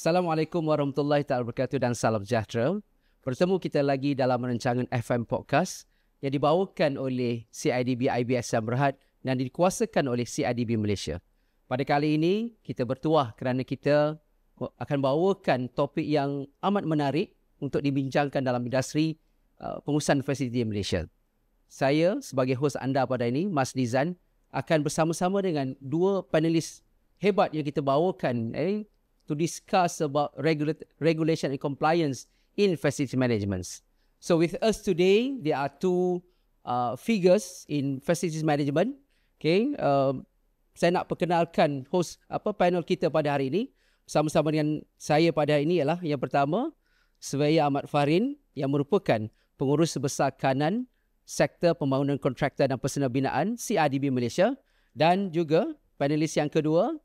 Assalamualaikum warahmatullahi taala wabarakatuh dan salam sejahtera. Bertemu kita lagi dalam rancangan FM Podcast yang dibawakan oleh CIDB IBS Sdn Bhd dan dikuasakan oleh CIDB Malaysia. Pada kali ini kita bertuah kerana kita akan bawakan topik yang amat menarik untuk dibincangkan dalam industri pengurusan fasiliti Malaysia. Saya sebagai hos anda pada ini, Mas Nizan, akan bersama-sama dengan dua panelis hebat yang kita bawakan to discuss about regulation and compliance in facility management. So with us today, there are two figures in facilities management. Okay, saya nak perkenalkan host panel kita pada hari ini. Bersama-sama dengan saya pada hari ini ialah yang pertama, Surveyor Ahmad Farin yang merupakan pengurus besar kanan Sektor Pembangunan Kontraktor dan Personal Binaan CIDB Malaysia, dan juga panelis yang kedua,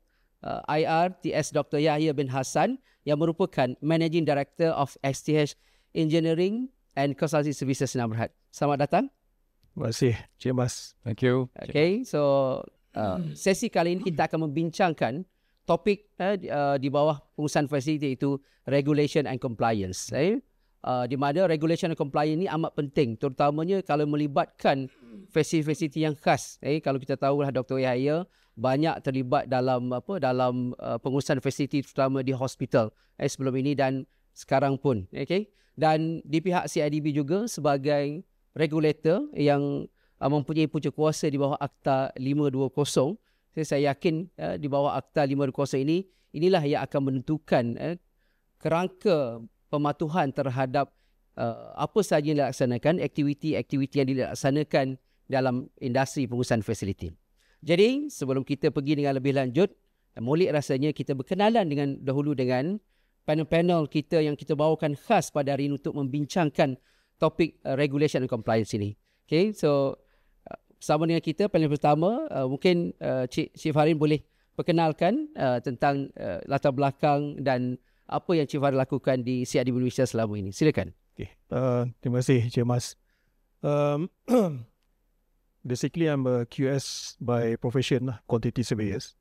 IR TS Dr. Yahya bin Hassan yang merupakan Managing Director of XTH Engineering and Consulting Services Sdn Bhd. Selamat datang. Terima kasih, Cik Mas. Thank you. Okay, so sesi kali ini kita akan membincangkan topik di bawah pengurusan fasiliti, iaitu regulation and compliance. Di mana regulation and compliance ini amat penting, terutamanya kalau melibatkan fasiliti yang khas. Kalau kita tahulah Dr. Yahya banyak terlibat dalam pengurusan fasiliti terutama di hospital sebelum ini dan sekarang pun. Okay? Dan di pihak CIDB juga sebagai regulator yang mempunyai punca kuasa di bawah Akta 520. Saya yakin di bawah Akta 520 inilah yang akan menentukan kerangka pematuhan terhadap apa sahaja yang dilaksanakan, aktiviti-aktiviti yang dilaksanakan dalam industri pengurusan fasiliti. Jadi, sebelum kita pergi dengan lebih lanjut, molek rasanya kita berkenalan dahulu dengan panel-panel kita yang kita bawakan khas pada hari ini untuk membincangkan topik regulation and compliance ini. Okay, so bersama dengan kita panel pertama, mungkin Cik Farin boleh perkenalkan tentang latar belakang dan apa yang Cik Farin lakukan di CIDB Malaysia selama ini. Silakan. Okay. Terima kasih, Cik Mas. Basically, I'm a QS by profession, quantity surveyors.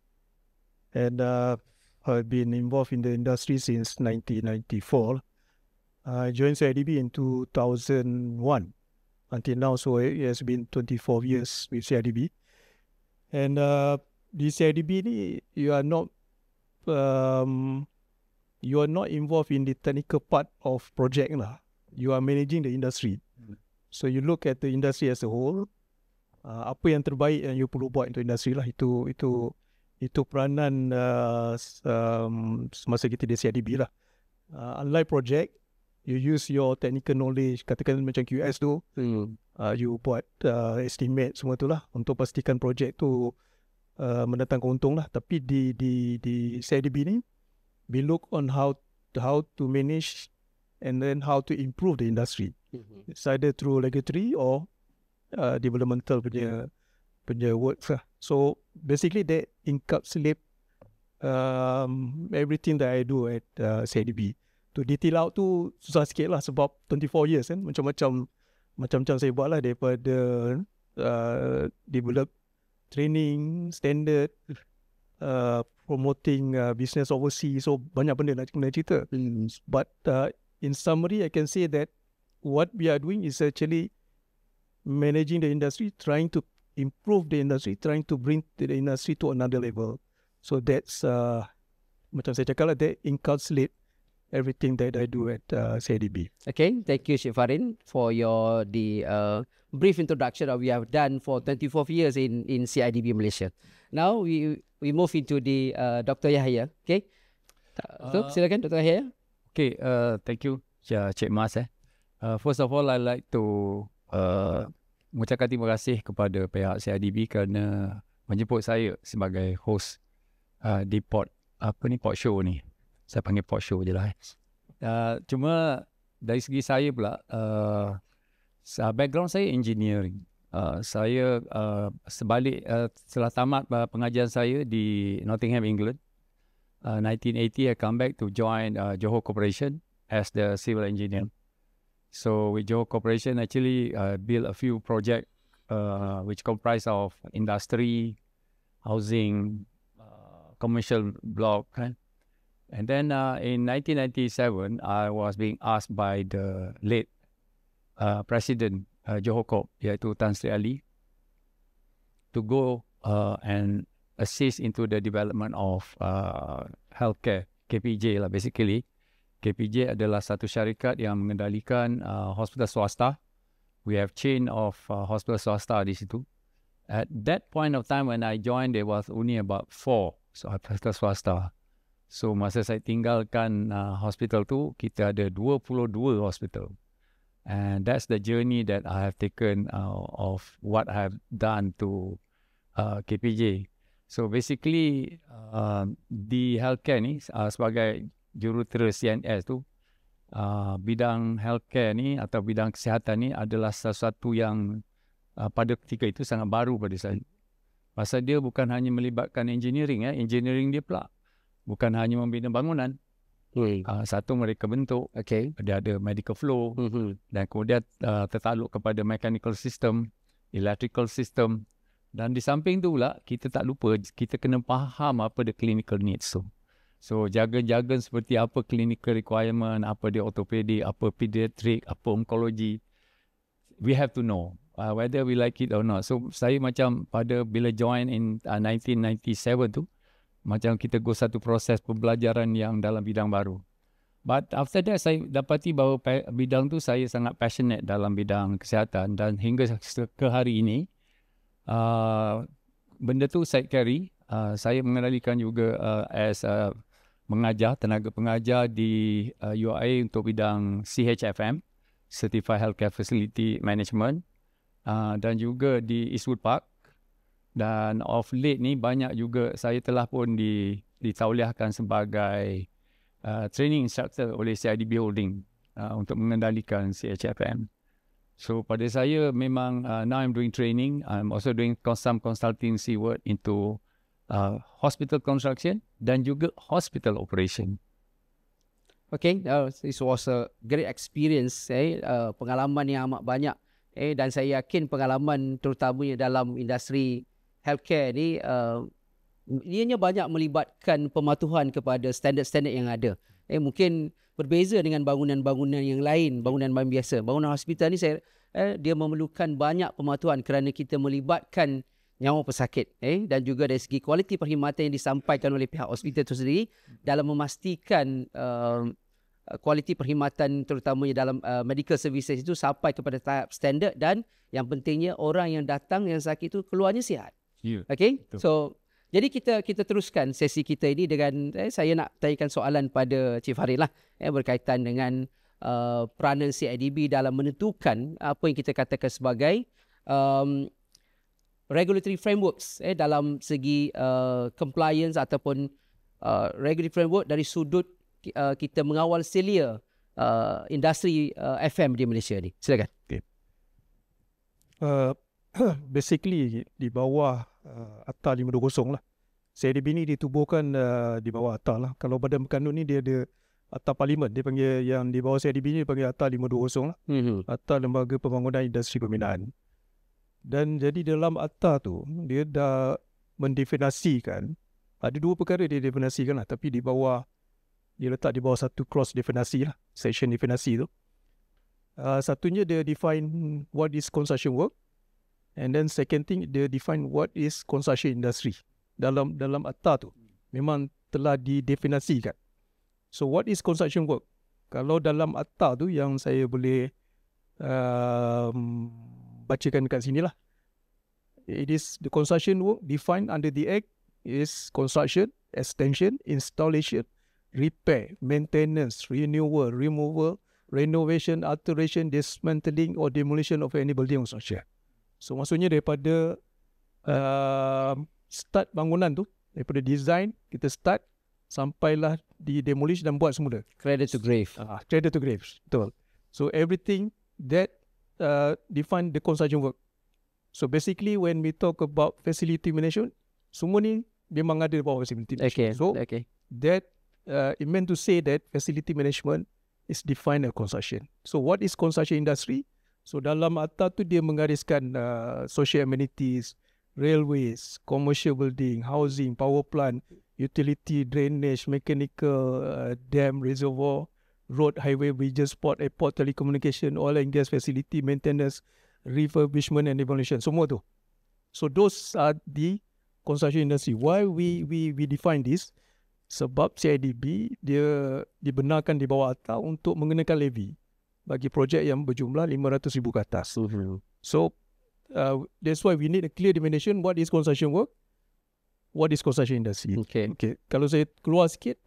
And I've been involved in the industry since 1994. I joined CIDB in 2001 until now, so it has been 24 years with CIDB. And di CIDB ni, you are not involved in the technical part of project lah. You are managing the industry. So you look at the industry as a whole. Apa yang terbaik yang you perlu buat untuk industri lah, itu peranan semasa kita di CIDB lah. Unlike project, you use your technical knowledge, katakan macam QS tu, you buat estimate semua tu lah untuk pastikan project tu mendatangkan untung lah. Tapi di CIDB ni, we look on how to manage and then how to improve the industry. It's either through regulatory or developmental punya works lah. So basically that encapsulate everything that I do at CIDB. To detail out tu susah sikit lah sebab 24 years kan, macam-macam saya buat lah, daripada develop training, standard, promoting business overseas, so banyak benda nak kena cerita. But in summary, I can say that what we are doing is actually managing the industry, trying to improve the industry, trying to bring the industry to another level. So that's macam saya cakap lah, that encapsulate everything that I do at CIDB. Okay, thank you, Cik Farin, for your brief introduction that we have done for 24 years in CIDB Malaysia. Now we move into the Dr. Yahya. Okay, so silakan Dr. Yahya. Okay, thank you, Cik Mas. First of all, I'd like to mengucapkan terima kasih kepada pihak CIDB kerana menjemput saya sebagai host di pod show ni. Saya panggil pod show je lah. Cuma dari segi saya pula, background saya engineering. Saya setelah tamat pengajian saya di Nottingham, England, 1980 I come back to join Johor Corporation as the civil engineer. So with Johor Corporation, actually build a few projects which comprise of industry, housing, commercial block, kan? And then in 1997, I was being asked by the late President Johor Corp, iaitu Tan Sri Ali, to go and assist into the development of healthcare, KPJ lah basically. KPJ adalah satu syarikat yang mengendalikan hospital swasta. We have chain of hospital swasta di situ. At that point of time when I joined, there was only about 4 hospital swasta. So masa saya tinggalkan hospital tu, kita ada 22 hospital. And that's the journey that I have taken of what I have done to KPJ. So basically di healthcare ni sebagai jurutera CNS tu, bidang healthcare ni atau bidang kesihatan ni adalah sesuatu yang pada ketika itu sangat baru pada saya. Pasal dia bukan hanya melibatkan engineering, engineering dia pula bukan hanya membina bangunan. Satu mereka bentuk, dia ada medical flow, dan kemudian tertakluk kepada mechanical system, electrical system, dan di samping tu pula kita tak lupa kita kena faham apa the clinical needs tu. So jargon-jargon seperti apa clinical requirement, apa dia orthopedic, apa pediatric, apa oncology, we have to know whether we like it or not. So saya macam bila join in 1997 tu, macam kita go satu proses pembelajaran yang dalam bidang baru. But after that saya dapati bahawa bidang tu saya sangat passionate dalam bidang kesihatan, dan hingga ke hari ini benda tu saya carry. Saya mengendalikan juga as mengajar, tenaga pengajar di UIA untuk bidang CHFM, Certified Healthcare Facility Management, dan juga di Eastwood Park. Dan of late ni banyak juga saya telah pun ditauliahkan sebagai training instructor oleh CIDB Holding untuk mengendalikan CHFM. So pada saya memang now I'm doing training. I'm also doing some consultancy work into hospital construction dan juga hospital operation. Okay, this was a great experience, pengalaman yang amat banyak, dan saya yakin pengalaman terutamanya dalam industri healthcare ni, ianya banyak melibatkan pematuhan kepada standard-standard yang ada. Mungkin berbeza dengan bangunan-bangunan yang lain, bangunan biasa. Bangunan hospital ni dia memerlukan banyak pematuhan kerana kita melibatkan nyawa pesakit, dan juga dari segi kualiti perkhidmatan yang disampaikan oleh pihak hospital itu sendiri dalam memastikan kualiti perkhidmatan terutamanya dalam medical services itu sampai kepada tahap standard, dan yang pentingnya orang yang datang yang sakit itu keluarnya sihat. Okay, so jadi kita teruskan sesi kita ini dengan saya nak tanyakan soalan pada Chief Haril lah, berkaitan dengan peranan CIDB dalam menentukan apa yang kita katakan sebagai regulatory frameworks dalam segi compliance ataupun regulatory framework dari sudut kita mengawal selia industri FM di Malaysia ni. Silakan. Okay. Basically di bawah Akta 520 lah. CIDB ni ditubuhkan di bawah Akta lah. Kalau Badan Berkanun ni dia ada Akta Parlimen, dia panggil yang di bawah CIDB ni dia panggil Akta 520 lah. Akta Lembaga Pembangunan Industri Pembinaan. Dan jadi dalam Akta tu dia dah mendefinisikan, ada 2 perkara dia definisikan lah, tapi di bawah dia letak di bawah satu clause definisi lah, section definisi tu. Satunya dia define what is construction work, and then second thing dia define what is construction industry. Dalam Akta tu memang telah didefinisikan. So what is construction work? Kalau dalam Akta tu yang saya boleh bacakan dekat sini lah. It is the construction work defined under the Act is construction, extension, installation, repair, maintenance, renewal, removal, renovation, alteration, dismantling or demolition of any building or structure. So maksudnya daripada start bangunan tu, daripada design kita start sampailah di demolish dan buat semula. Cradle to grave. Cradle to grave, betul. So everything that define the construction work. So basically when we talk about facility management, semua ni memang ada di bawah facility management. So that it meant to say that facility management is defined as construction. So what is construction industry? So dalam Akta tu dia menggariskan social amenities, railways, commercial building, housing, power plant, utility, drainage, mechanical, dam, reservoir, road, highway, bridges, port, airport, telecommunication, oil and gas facility, maintenance, refurbishment and demolition. Semua tu. So those are the construction industry. Why we define this? Sebab CIDB dia dibenarkan di bawah Akta untuk mengenakan levy bagi projek yang berjumlah 500,000 ke atas. So that's why we need a clear definition what is construction work, what is construction industry. Okay. Kalau saya keluar sikit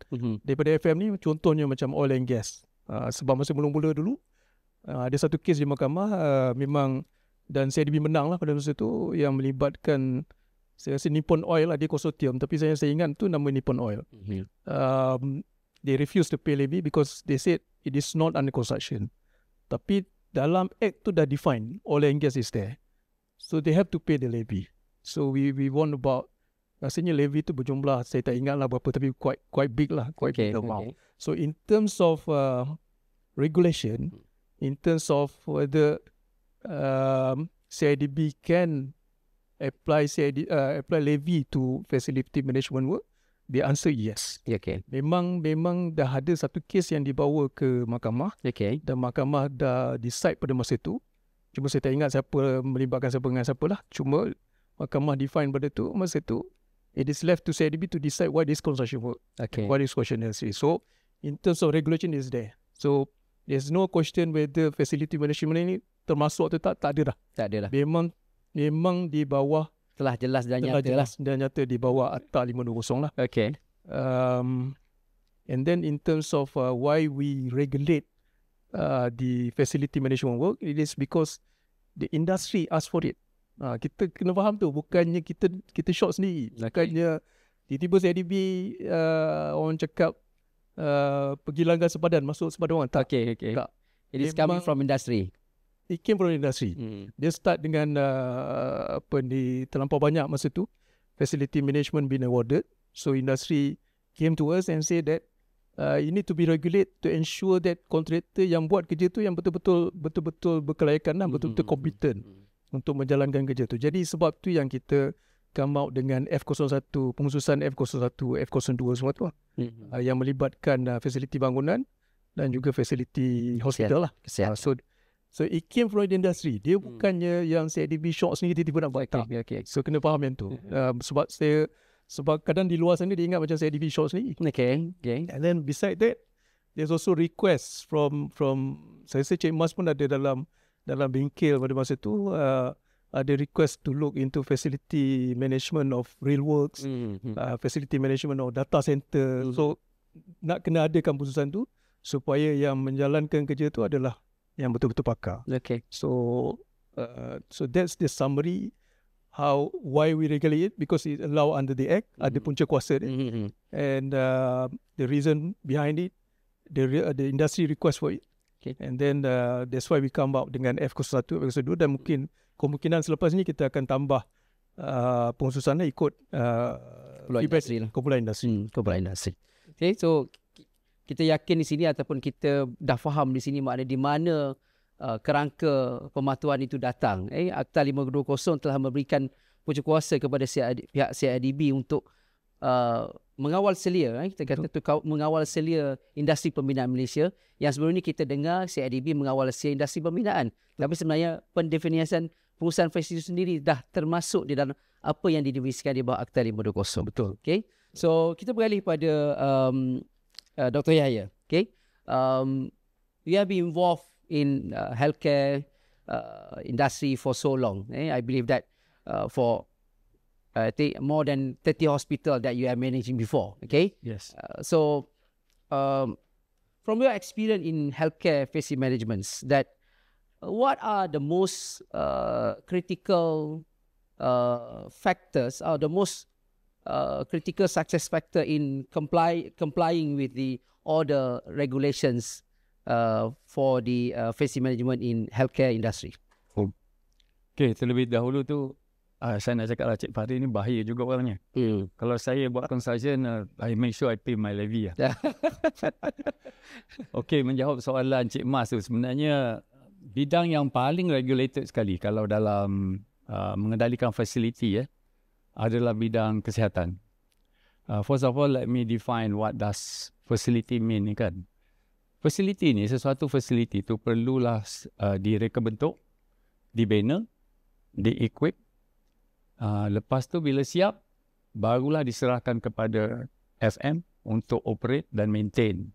daripada FM ni, contohnya macam oil and gas. Sebab masa mula-mula dulu ada satu kes di mahkamah memang, dan CIDB menang lah pada masa tu, yang melibatkan saya rasa Nippon Oil lah, dia konsortium, tapi saya ingat tu nama Nippon Oil. They refused to pay levy because they said it is not under construction. Tapi dalam act tu dah define oil and gas is there, so they have to pay the levy. So we won about, rasanya levy tu berjumlah, saya tak ingat lah berapa, tapi quite big lah, big amount. So in terms of regulation, in terms of whether CIDB can apply levy to facility management work, the answer yes. Memang dah ada satu kes yang dibawa ke mahkamah, dan mahkamah dah decide pada masa itu. Cuma saya tak ingat siapa melibatkan siapa dengan siapa lah. Cuma mahkamah define pada tu, masa tu it is left to CIDB to decide what is construction work, what is construction industry. So in terms of regulation is there. So there's no question whether facility management ini termasuk atau tak ada dah. Tak ada lah. Memang di bawah, telah jelas dan nyata di bawah Akta 520 lah. And then in terms of why we regulate the facility management work, it is because the industry ask for it. Kita kena faham tu, bukannya kita short sendiri. Bukannya tiba-tiba CIDB orang cakap pergi langgar sepadan, masuk sepadan orang. Tak. Tak. It is coming from industry. It came from industry. Dia start dengan terlampau banyak masa tu facility management been awarded. So industry came to us and say that you need to be regulated to ensure that contractor yang buat kerja tu yang betul-betul berkelayakan, betul-betul competent untuk menjalankan kerja tu. Jadi sebab tu yang kita come out dengan F01, pengususan F01, F02 semua tu yang melibatkan fasiliti bangunan dan juga fasiliti hospital lah. So it came from the industry. Dia bukannya yang CIDB short sendiri tiba-tiba nak buat. So kena faham yang tu. Sebab kadang di luar sana dia ingat macam CIDB short sendiri. And then beside that, there's also requests from saya rasa Cik Mas pun ada dalam bingkil pada masa tu, ada request to look into facility management of rail works, facility management of data center. So nak kena adakan putusan tu supaya yang menjalankan kerja tu adalah yang betul-betul pakar. So that's the summary why we regulate it, because it allow under the act, ada punca kuasa dia. And the reason behind it, the industry request for it. And then that's why we come out dengan F01, F02, dan mungkin kemungkinan selepas ni kita akan tambah pengususannya ikut kumpulan industri. Okay, so kita yakin di sini ataupun kita dah faham di sini makna di mana kerangka pematuhan itu datang. Akta 520 telah memberikan punca kuasa kepada pihak CIDB untuk mengawal selia, kita kata tu mengawal selia industri pembinaan Malaysia, yang sebelum ni kita dengar CIDB mengawal selia industri pembinaan. Tapi sebenarnya pendefinisan pengurusan fasiliti sendiri dah termasuk di dalam apa yang didefinisikan di bawah Akta 520. Betul. Okay. So kita beralih pada Dr. Yahya. Okay. You have been involved in healthcare industry for so long. I believe that for I think more than 30 hospitals that you are managing before. Okay. Yes. So from your experience in healthcare facility management, that what are the most critical factors, or the most critical success factor in complying with all the regulations for the facility management in healthcare industry? Okay, terlebih dahulu tu saya nak cakap lah, Cik Fahri ni bahaya juga orangnya. Kalau saya buat construction, I make sure I pay my levy lah. Okay, menjawab soalan Cik Mas tu, sebenarnya bidang yang paling regulated sekali kalau dalam mengendalikan fasiliti adalah bidang kesihatan. First of all, let me define what does facility mean ni kan. Facility ni, sesuatu facility tu perlulah direka bentuk, dibina, di-equip. Lepas tu bila siap, barulah diserahkan kepada FM untuk operate dan maintain.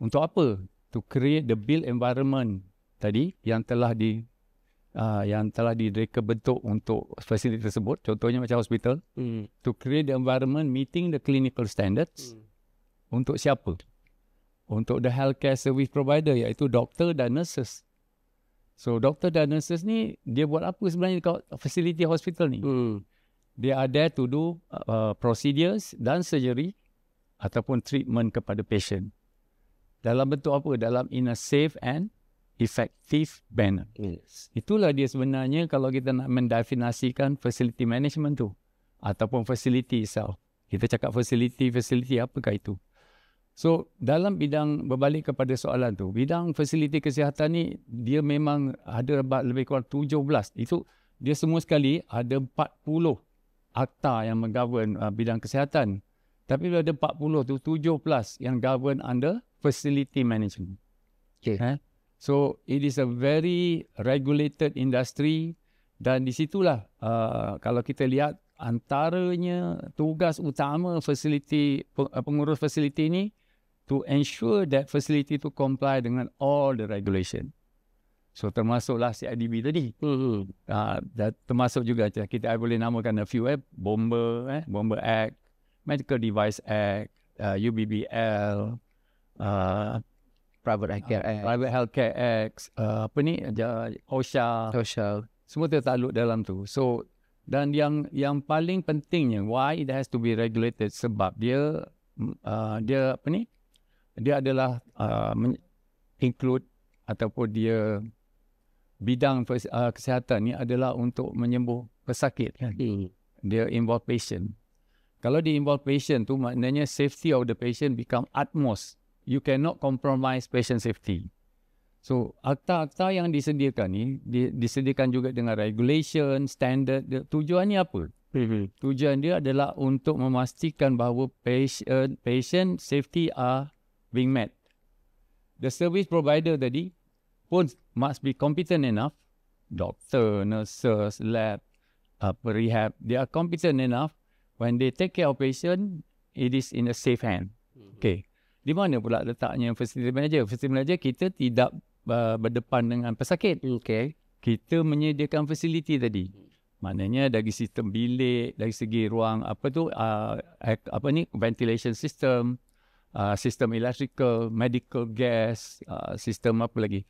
Untuk apa? To create the built environment tadi yang telah direka bentuk untuk fasiliti tersebut. Contohnya macam hospital. To create the environment meeting the clinical standards. Untuk siapa? Untuk the healthcare service provider, iaitu doktor dan nurses. So doktor dan nurses ni dia buat apa sebenarnya dekat fasiliti hospital ni? They are there to do procedures dan surgery ataupun treatment kepada patient. Dalam bentuk apa? In a safe and effective manner. Yes. Itulah dia sebenarnya kalau kita nak mendefinisikan facility management tu ataupun facility itself. Kita cakap facility apakah itu? So dalam bidang, berbalik kepada soalan tu, bidang fasiliti kesihatan ni dia memang ada lebih kurang 17. Itu dia semua sekali ada 40 akta yang menggovern bidang kesihatan. Tapi bila ada 40 tu 17 yang govern under facility management. Okay. So it is a very regulated industry dan di situlah kalau kita lihat antaranya tugas utama fasiliti, pengurus fasiliti ni to ensure that facility to comply dengan all the regulation. So termasuklah CIDB tadi. Dan termasuk juga kita boleh namakan a few Bomber Act, Medical Device Act, UBBL, Private Healthcare Act, OSHA. Semua tertakluk dalam tu. So dan yang paling pentingnya why it has to be regulated sebab dia adalah include ataupun dia bidang kesihatan ni adalah untuk menyembuh pesakit kan. Dia involve patient. Kalau dia involve patient tu maknanya safety of the patient become utmost. You cannot compromise patient safety. So akta-akta yang disediakan ni disediakan juga dengan regulation, standard. Tujuannya apa? Tujuan dia adalah untuk memastikan bahawa patient safety are being met. The service provider tadi pun must be competent enough. Doctor, nurses, lab, rehab, they are competent enough. When they take care of patient, it is in a safe hand. Okay. Di mana pula letaknya facility manager? Facility manager kita tidak berdepan dengan pesakit. Okay. Kita menyediakan facility tadi. Maknanya dari sistem bilik, dari segi ruang ventilation system, sistem electrical, medical gas, sistem apa lagi?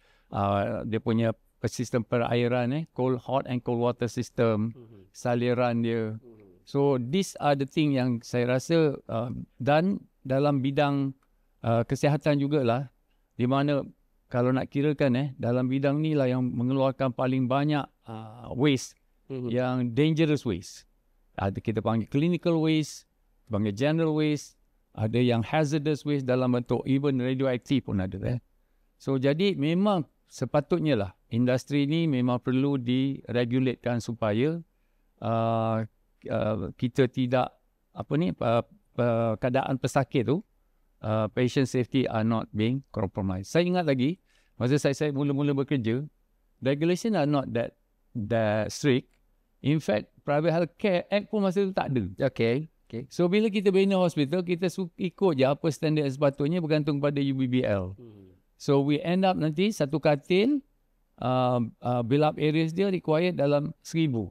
Dia punya sistem perairan, hot and cold water system, saliran dia. So these are the thing yang saya rasa dan dalam bidang kesihatan jugalah, di mana kalau nak kirakan dalam bidang ni lah yang mengeluarkan paling banyak waste, yang dangerous waste. Ada kita panggil clinical waste, panggil general waste, ada yang hazardous waste dalam bentuk even radioaktif pun ada. So jadi memang sepatutnya lah industri ni memang perlu diregulatekan supaya kita tidak keadaan pesakit tu, patient safety are not being compromised. Saya ingat lagi masa saya mula-mula bekerja, regulation are not that strict. In fact, Private Healthcare Act pun masa tu tak ada. Okay. So bila kita bina hospital, kita ikut je apa standard sepatutnya bergantung pada UBBL. So we end up nanti satu katil build-up areas dia required dalam 1,000.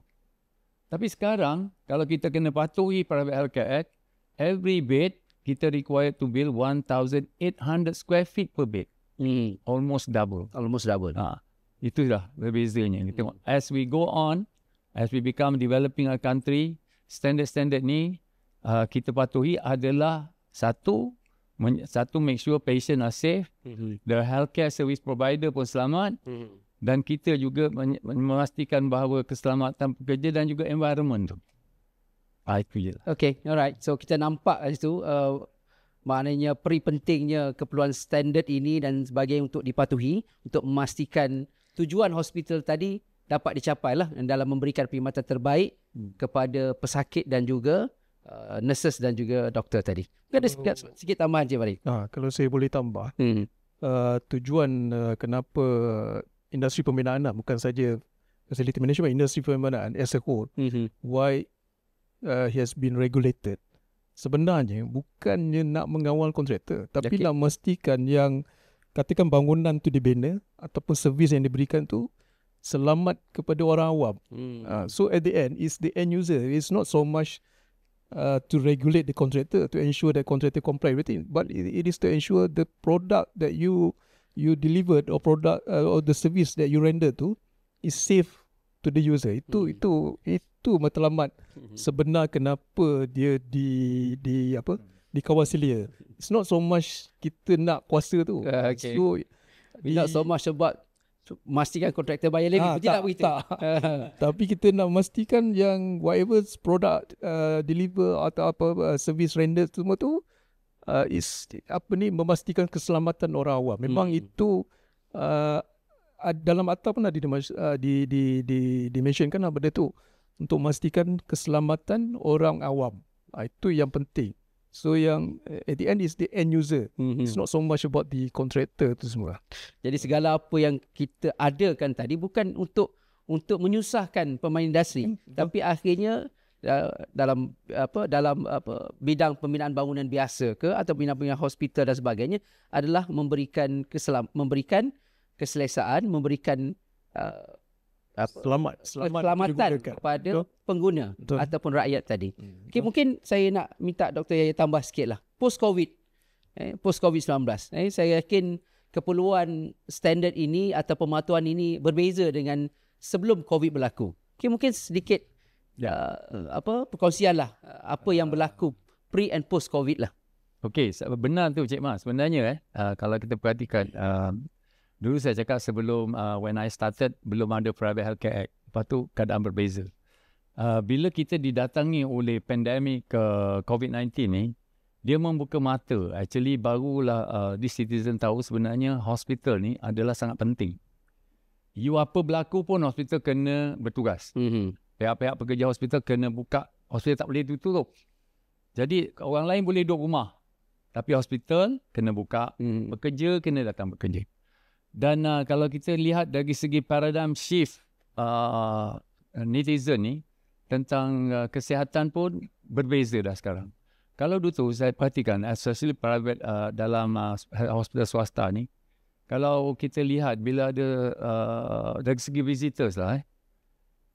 Tapi sekarang kalau kita kena patuhi Private Healthcare Act, every bed kita required to build 1,800 square feet per bed. Almost double. Itulah berbezanya. Kita tengok as we go on, as we become developing a country, standard ni kita patuhi adalah satu make sure patient are safe, the healthcare service provider pun selamat, dan kita juga memastikan bahawa keselamatan pekerja dan juga environment tu. Itu je lah. Okay, alright. So kita nampak kat situ maknanya pentingnya keperluan standard ini dan sebagainya untuk dipatuhi untuk memastikan tujuan hospital tadi dapat dicapai lah dalam memberikan perkhidmatan terbaik kepada pesakit dan juga nurses dan juga doktor tadi. Mungkin ada sikit tambahan je Farid. Kalau saya boleh tambah, tujuan kenapa industri pembinaan bukan saja facility management, industri pembinaan as a whole, why he has been regulated, sebenarnya bukannya nak mengawal kontraktor, tapi nak memastikan yang katakan bangunan tu dibina ataupun servis yang diberikan tu selamat kepada orang awam. So at the end, it's the end user. It's not so much to regulate the contractor, to ensure that contractor comply with it, but it is to ensure the product that you delivered or product or the service that you render to is safe to the user. Itu matlamat sebenar kenapa dia dikawal selia. It's not so much kita nak kuasa tu. So not so much about memastikan kontraktor bayar lebih. Tak. Tapi kita nak memastikan yang whatever product deliver atau apa service render semua tu is memastikan keselamatan orang awam. Memang itu dalam akta pun ada dimentionkan benda tu untuk memastikan keselamatan orang awam. Itu yang penting. So yang at the end is the end user. It's not so much about the contractor tu semua. Jadi segala apa yang kita adakan tadi bukan untuk menyusahkan pemain industri, tapi akhirnya dalam bidang pembinaan bangunan biasa ke atau bidang hospital dan sebagainya adalah memberikan keselesaan, memberikan keselamatan kepada pengguna ataupun rakyat tadi. Okay, mungkin saya nak minta Dr. Yahya tambah sikit lah. Post-COVID-19. Saya yakin keperluan standard ini atau pematuhan ini berbeza dengan sebelum COVID berlaku. Okay, mungkin sedikit perkongsian lah apa yang berlaku pre and post COVID lah. Okey, benar tu Cik Mas. Sebenarnya kalau kita perhatikan, dulu saya cakap sebelum when I started belum ada Private Healthcare Act. Lepas tu keadaan berbeza. Bila kita didatangi oleh pandemik COVID-19 ni, dia membuka mata. Actually barulah the citizen tahu sebenarnya hospital ni adalah sangat penting. You apa berlaku pun hospital kena bertugas. Pihak-pihak pekerja hospital kena buka. Hospital tak boleh tutup. Jadi orang lain boleh duduk rumah. Tapi hospital kena buka. Pekerja kena datang bekerja. Dan kalau kita lihat dari segi paradigm shift netizen ni tentang kesihatan pun berbeza dah sekarang. Kalau dulu saya perhatikan, especially private dalam hospital swasta ni, kalau kita lihat bila ada dari segi visitors lah,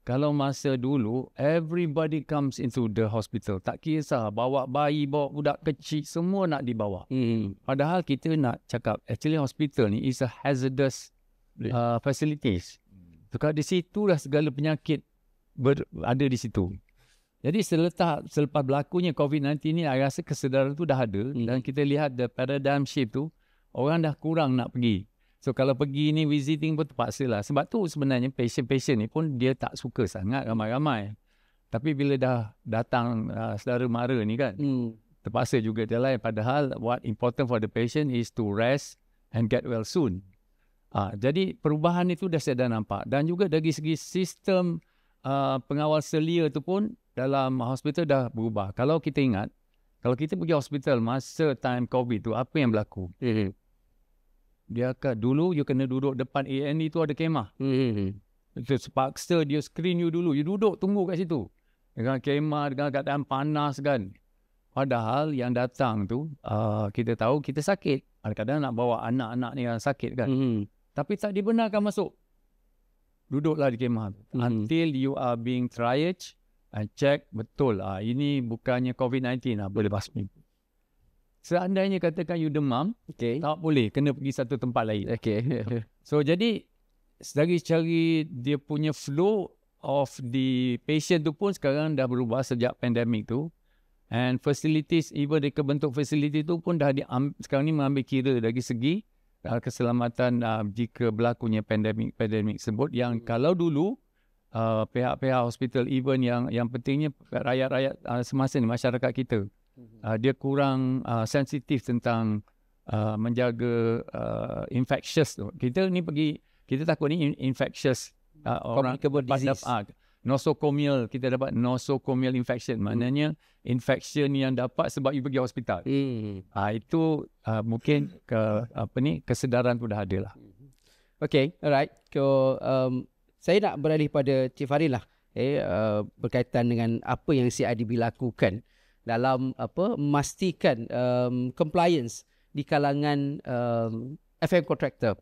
kalau masa dulu everybody comes into the hospital, tak kisah bawa bayi, bawa budak kecil, semua nak dibawa. Padahal kita nak cakap actually hospital ni is a hazardous facilities. Tukar di situ lah segala penyakit ada di situ. Jadi selepas berlakunya COVID-19 ni, saya rasa kesedaran tu dah ada dan kita lihat the paradigm shift tu, orang dah kurang nak pergi. So kalau pergi ni visiting pun terpaksa lah. Sebab tu sebenarnya patient ni pun dia tak suka sangat ramai-ramai. Tapi bila dah datang saudara mara ni kan, terpaksa juga dia lain. Padahal what important for the patient is to rest and get well soon. Jadi perubahan itu dah saya dah nampak. Dan juga dari segi sistem pengawal selia tu pun dalam hospital dah berubah. Kalau kita ingat, kalau kita pergi hospital masa time COVID tu, apa yang berlaku? Dia dulu you kena duduk depan A&E tu ada kemah. Itu sepaksa dia screen you dulu. You duduk tunggu kat situ. Dengan kemah, dengan keadaan panas kan. Padahal yang datang tu, kita tahu kita sakit. Kadang-kadang nak bawa anak-anak ni yang sakit kan. Tapi tak dibenarkan masuk. Duduklah di kemah. Until you are being triaged and check betul. Ini bukannya COVID-19 boleh basmi. Seandainya katakan you demam, tak boleh, kena pergi satu tempat lain. So jadi dari cari dia punya flow of the patient tu pun sekarang dah berubah sejak pandemik tu. And facilities, even mereka bentuk facility tu pun dah sekarang ni mengambil kira dari segi keselamatan jika berlakunya pandemik sebut. Yang kalau dulu pihak-pihak hospital even yang pentingnya rakyat-rakyat semasa ni, masyarakat kita, dia kurang sensitif tentang menjaga infectious tu. Kita ni kita takut ni infectious orang communicable disease. nosocomial, kita dapat nosocomial infection. Maknanya infection yang dapat sebab you pergi hospital. Itu mungkin kesedaran tu dah ada lah. Okay, alright. Saya nak beralih pada Cik Farin lah. Berkaitan dengan apa yang CIDB lakukan dalam memastikan compliance di kalangan FM contractor,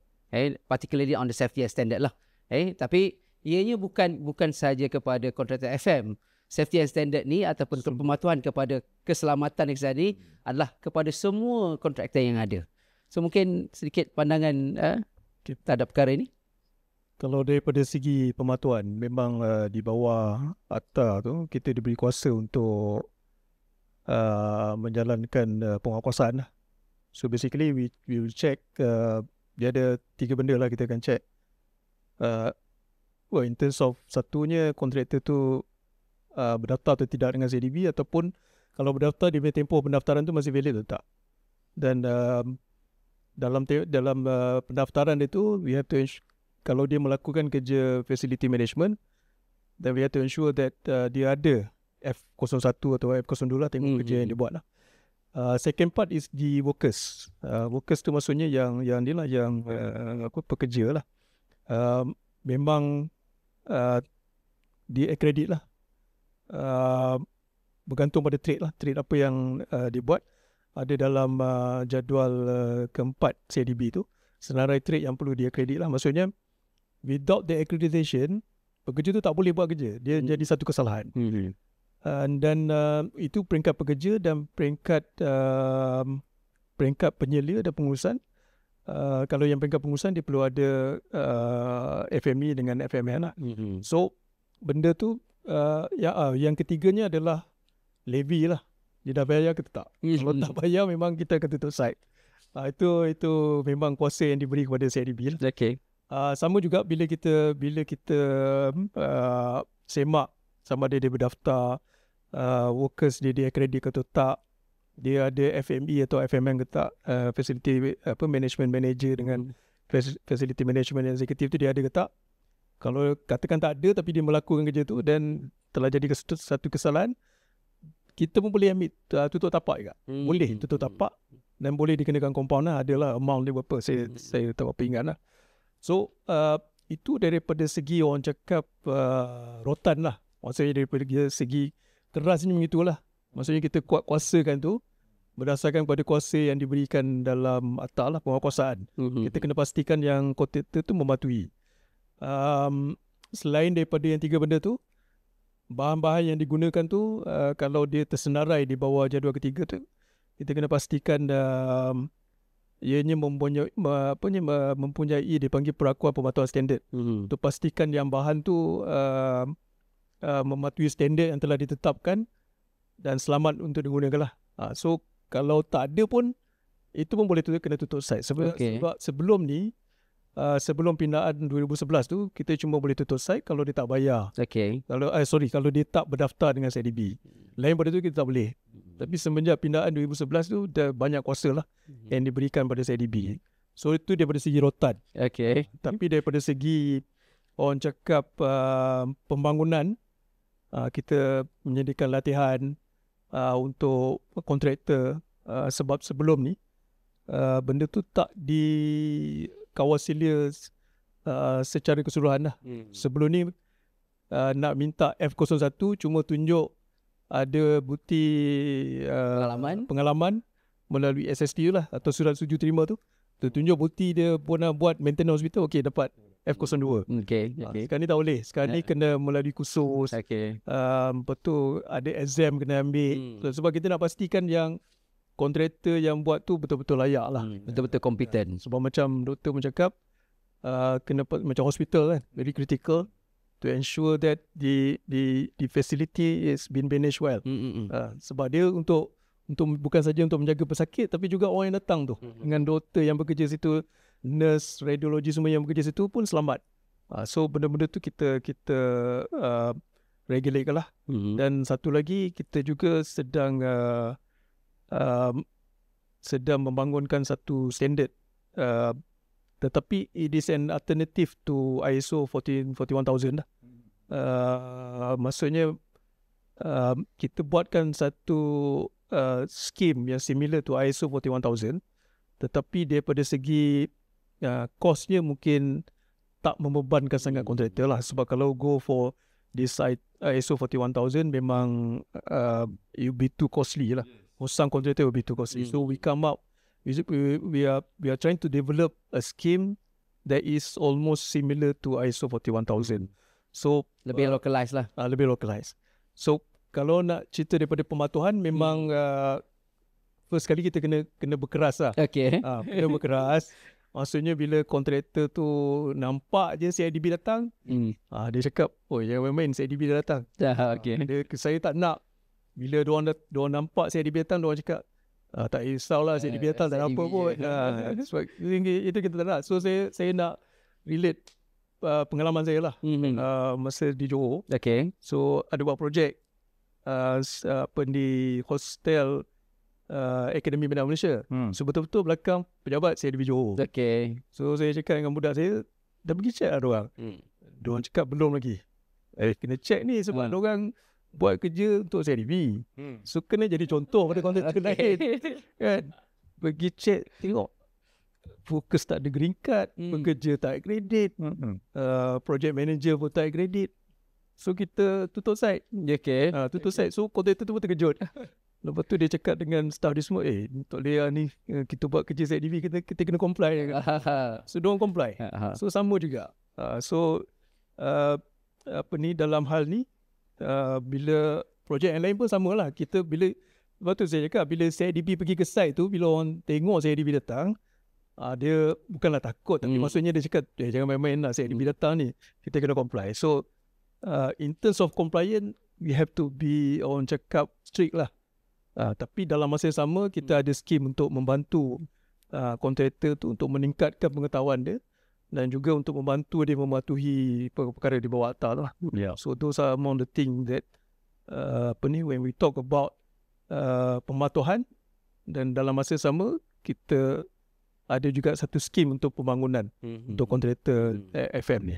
particularly on the safety standard lah. Tapi ianya bukan sahaja kepada kontraktor FM. Safety and standard ni ataupun kepematuhan kepada keselamatan ini adalah kepada semua kontraktor yang ada. So mungkin sedikit pandangan terhadap perkara ini. Kalau daripada segi pematuhan, memang di bawah ATA tu kita diberi kuasa untuk menjalankan penguatkuasaan lah. So basically we will check, dia ada 3 benda lah kita akan check. In terms of satunya kontraktor tu berdaftar atau tidak dengan CIDB, ataupun kalau berdaftar dia punya tempoh pendaftaran tu masih valid atau tak. Dan dalam pendaftaran dia tu we have to kalau dia melakukan kerja facility management, then we have to ensure that dia ada F01 atau F02 lah, tengok kerja yang dia buat lah. Second part is the workers. Workers tu maksudnya yang ni lah, yang pekerja lah. Memang dia accredit lah. Bergantung pada trade lah. Trade apa yang dia buat. Ada dalam jadual keempat CIDB tu, senarai trade yang perlu dia accredit lah. Maksudnya without the accreditation, pekerja tu tak boleh buat kerja. Dia jadi satu kesalahan. Dan itu peringkat pekerja dan peringkat penyelia dan pengurusan. Kalau yang peringkat pengurusan dia perlu ada FME dengan FMN lah. So benda tu yang ketiganya adalah levy lah. Dia dah bayar ke tak? Kalau tak bayar memang kita akan tutup site. Itu memang kuasa yang diberi kepada CIDB lah. Okay. Sama juga bila kita semak sama ada dia berdaftar, workers dia accredit atau tak, dia ada FME atau FMN ke tak, facility management manager dengan facility management executive tu dia ada ke tak. Kalau katakan tak ada tapi dia melakukan kerja tu dan telah jadi satu kesalahan, kita pun boleh ambil tutup tapak juga. Boleh tutup tapak dan boleh dikenakan compound lah. Adalah amount dia berapa, saya tak berapa ingat lah. So itu daripada segi orang cakap rotan lah. Maksudnya daripada segi kerasnya begitulah. Maksudnya kita kuasakan tu berdasarkan pada kuasa yang diberikan dalam ATA lah, penguatkuasaan. Kita kena pastikan yang kontraktor tu mematuhi. Selain daripada yang 3 benda tu, bahan-bahan yang digunakan tu kalau dia tersenarai di bawah jadual ketiga tu, kita kena pastikan ianya mempunyai dipanggil perakuan pematuhan standard. Untuk pastikan yang bahan tu mematuhi standard yang telah ditetapkan dan selamat untuk digunakan lah. So kalau tak ada pun, itu pun boleh kena tutup site. Sebab sebelum ni, sebelum pindaan 2011 tu, kita cuma boleh tutup site kalau dia tak bayar. Kalau dia tak berdaftar dengan CIDB. Lain pada tu kita tak boleh. Tapi semenjak pindaan 2011 tu, dah banyak kuasa lah yang diberikan pada CIDB. So itu daripada segi rotan. Tapi daripada segi orang cakap pembangunan, kita menyediakan latihan untuk kontraktor, sebab sebelum ni benda tu tak dikawasilia secara keseluruhan lah. Sebelum ni nak minta F01 cuma tunjuk ada bukti pengalaman melalui SST lah, atau surat setuju terima tu. Tunjuk bukti dia pernah buat maintenance hospital, okey dapat F02. Sekarang ni tak boleh. Sekarang ni kena melalui kursus. Betul, ada exam kena ambil. Sebab kita nak pastikan yang kontraktor yang buat tu betul-betul layak lah. Betul-betul kompeten. Sebab macam doktor mencakap, kena macam hospital kan, very critical to ensure that the facility is been managed well. Sebab dia untuk bukan saja untuk menjaga pesakit, tapi juga orang yang datang tu, dengan doktor yang bekerja situ, nurse, radiologi semua yang bekerja situ pun selamat. So benda-benda tu kita regulate lah. Dan satu lagi, kita juga sedang membangunkan satu standard, tetapi it is an alternative to ISO 41000 lah. Maksudnya kita buatkan satu scheme yang similar to ISO 41000, tetapi daripada segi kosnya mungkin tak membebankan sangat kontraktor lah. Sebab kalau go for this ISO 41000 memang it will be too costly lah. For some contractor will be too costly. So we come up, we are trying to develop a scheme that is almost similar to ISO 41000. So Lebih localized lah. lebih localized. So kalau nak cerita daripada pematuhan, memang first kali kita kena berkeras lah. Okay. Kena berkeras. Maksudnya bila kontraktor tu nampak je CIDB datang, dia cakap, oh jangan main, CIDB dah datang. Okay. Saya tak nak. Bila diorang nampak CIDB datang, diorang cakap, tak risaulah CIDB datang, tak ada apa pun. Sebab itu kita tak nak. So saya nak relate pengalaman saya lah. Masa di Johor. Okay. So ada buat projek di hostel Akademi Bina Malaysia. So betul-betul belakang pejabat CIDB Johor. Okay. So saya cakap dengan budak saya, dah pergi check lah diorang. Diorang cakap belum lagi. Kena check ni sebab diorang buat kerja untuk CIDB. So kena jadi contoh pada kontraktor lain. Kan? Pergi check, tengok fokus tak ada green card, pekerja tak kredit, project manager pun tak kredit. So kita tutup site. Okay. Tutup site. So kontraktor tu pun terkejut. Lepas tu dia cakap dengan staff dia semua, untuk dia ni kita buat kerja CIDB, kita kena comply. So diorang comply. So sama juga. Dalam hal ni, bila projek yang lain pun samalah. Lepas tu saya cakap, bila CIDB pergi ke site tu, bila orang tengok CIDB datang, dia bukanlah takut, tapi maksudnya dia cakap, jangan main-main lah, CIDB datang ni, kita kena comply. So in terms of compliance, we have to be, orang cakap, strict lah. Tapi dalam masa yang sama, kita ada skim untuk membantu kontraktor tu untuk meningkatkan pengetahuan dia, dan juga untuk membantu dia mematuhi perkara di bawah akta lah. So those are among the things that when we talk about pematuhan, dan dalam masa sama kita ada juga satu skim untuk pembangunan untuk kontraktor FM ni.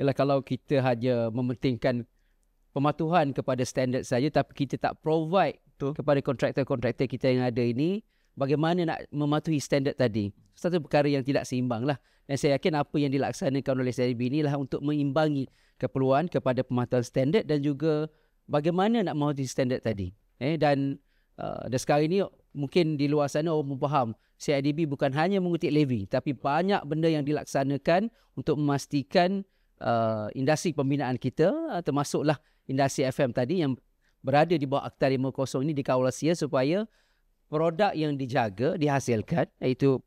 Yalah, kalau kita hanya mementingkan pematuhan kepada standard saja, tapi kita tak provide kepada kontraktor-kontraktor kita yang ada ini bagaimana nak mematuhi standard tadi, satu perkara yang tidak seimbang lah. Dan saya yakin apa yang dilaksanakan oleh CIDB inilah untuk mengimbangi keperluan kepada pematuhan standard dan juga bagaimana nak mematuhi standard tadi. Dan sekarang ini mungkin di luar sana orang faham CIDB bukan hanya mengutip levy, tapi banyak benda yang dilaksanakan untuk memastikan industri pembinaan kita, termasuklah industri FM tadi yang berada di bawah Akta 50 ini dikawal sia supaya produk yang dijaga, dihasilkan, iaitu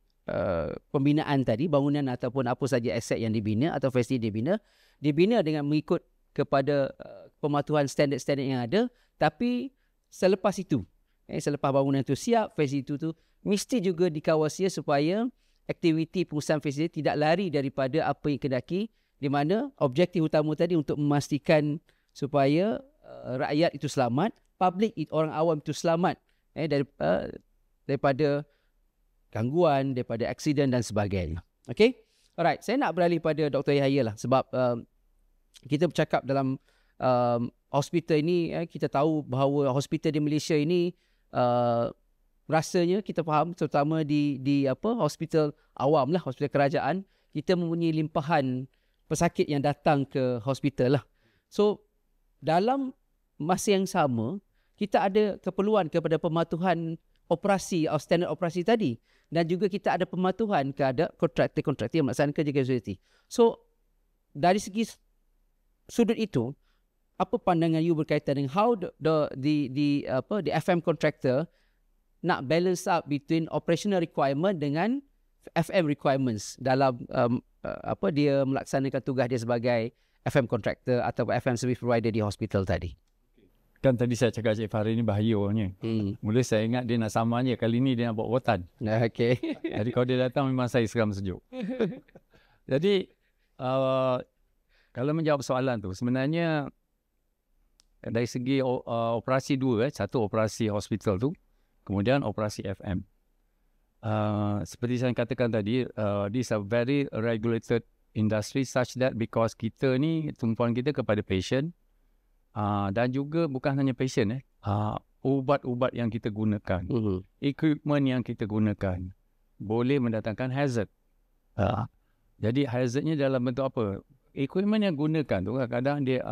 pembinaan tadi, bangunan ataupun apa saja aset yang dibina atau fasiliti dibina dengan mengikut kepada pematuhan standard-standard yang ada. Tapi selepas itu, selepas bangunan itu siap, fasiliti itu mesti juga dikawal sia supaya aktiviti pengusahaan fasiliti tidak lari daripada apa yang kendaki, di mana objektif utama tadi untuk memastikan supaya rakyat itu selamat, public, orang awam itu selamat daripada gangguan, daripada aksiden dan sebagainya. Okay? Alright, saya nak beralih pada Dr. Yahya lah, sebab kita bercakap dalam hospital ini, kita tahu bahawa hospital di Malaysia ini rasanya kita faham, terutama di hospital awam lah, hospital kerajaan, kita mempunyai limpahan pesakit yang datang ke hospital lah. So dalam masa yang sama, kita ada keperluan kepada pematuhan operasi atau standard operasi tadi, dan juga kita ada pematuhan kepada kontraktor-kontraktor yang melaksanakan kerja fasiliti. So dari segi sudut itu, apa pandangan you berkaitan dengan how the FM contractor nak balance up between operational requirement dengan FM requirements dalam dia melaksanakan tugas dia sebagai FM contractor atau FM service provider di hospital tadi? Kan tadi saya cakap Cik Fahri ni bahaya orangnya. Mula saya ingat dia nak saman je, kali ni dia nak buat rotan. Okay. Jadi kalau dia datang memang saya seram sejuk. Jadi kalau menjawab soalan tu, sebenarnya dari segi operasi dua, satu operasi hospital tu, kemudian operasi FM. Seperti saya katakan tadi, this is a very regulated industry such that because kita ni tumpuan kita kepada patient dan juga bukan hanya patient ubat-ubat yang kita gunakan, equipment yang kita gunakan boleh mendatangkan hazard. Jadi hazardnya dalam bentuk apa? Equipment yang gunakan tu kadang-kadang dia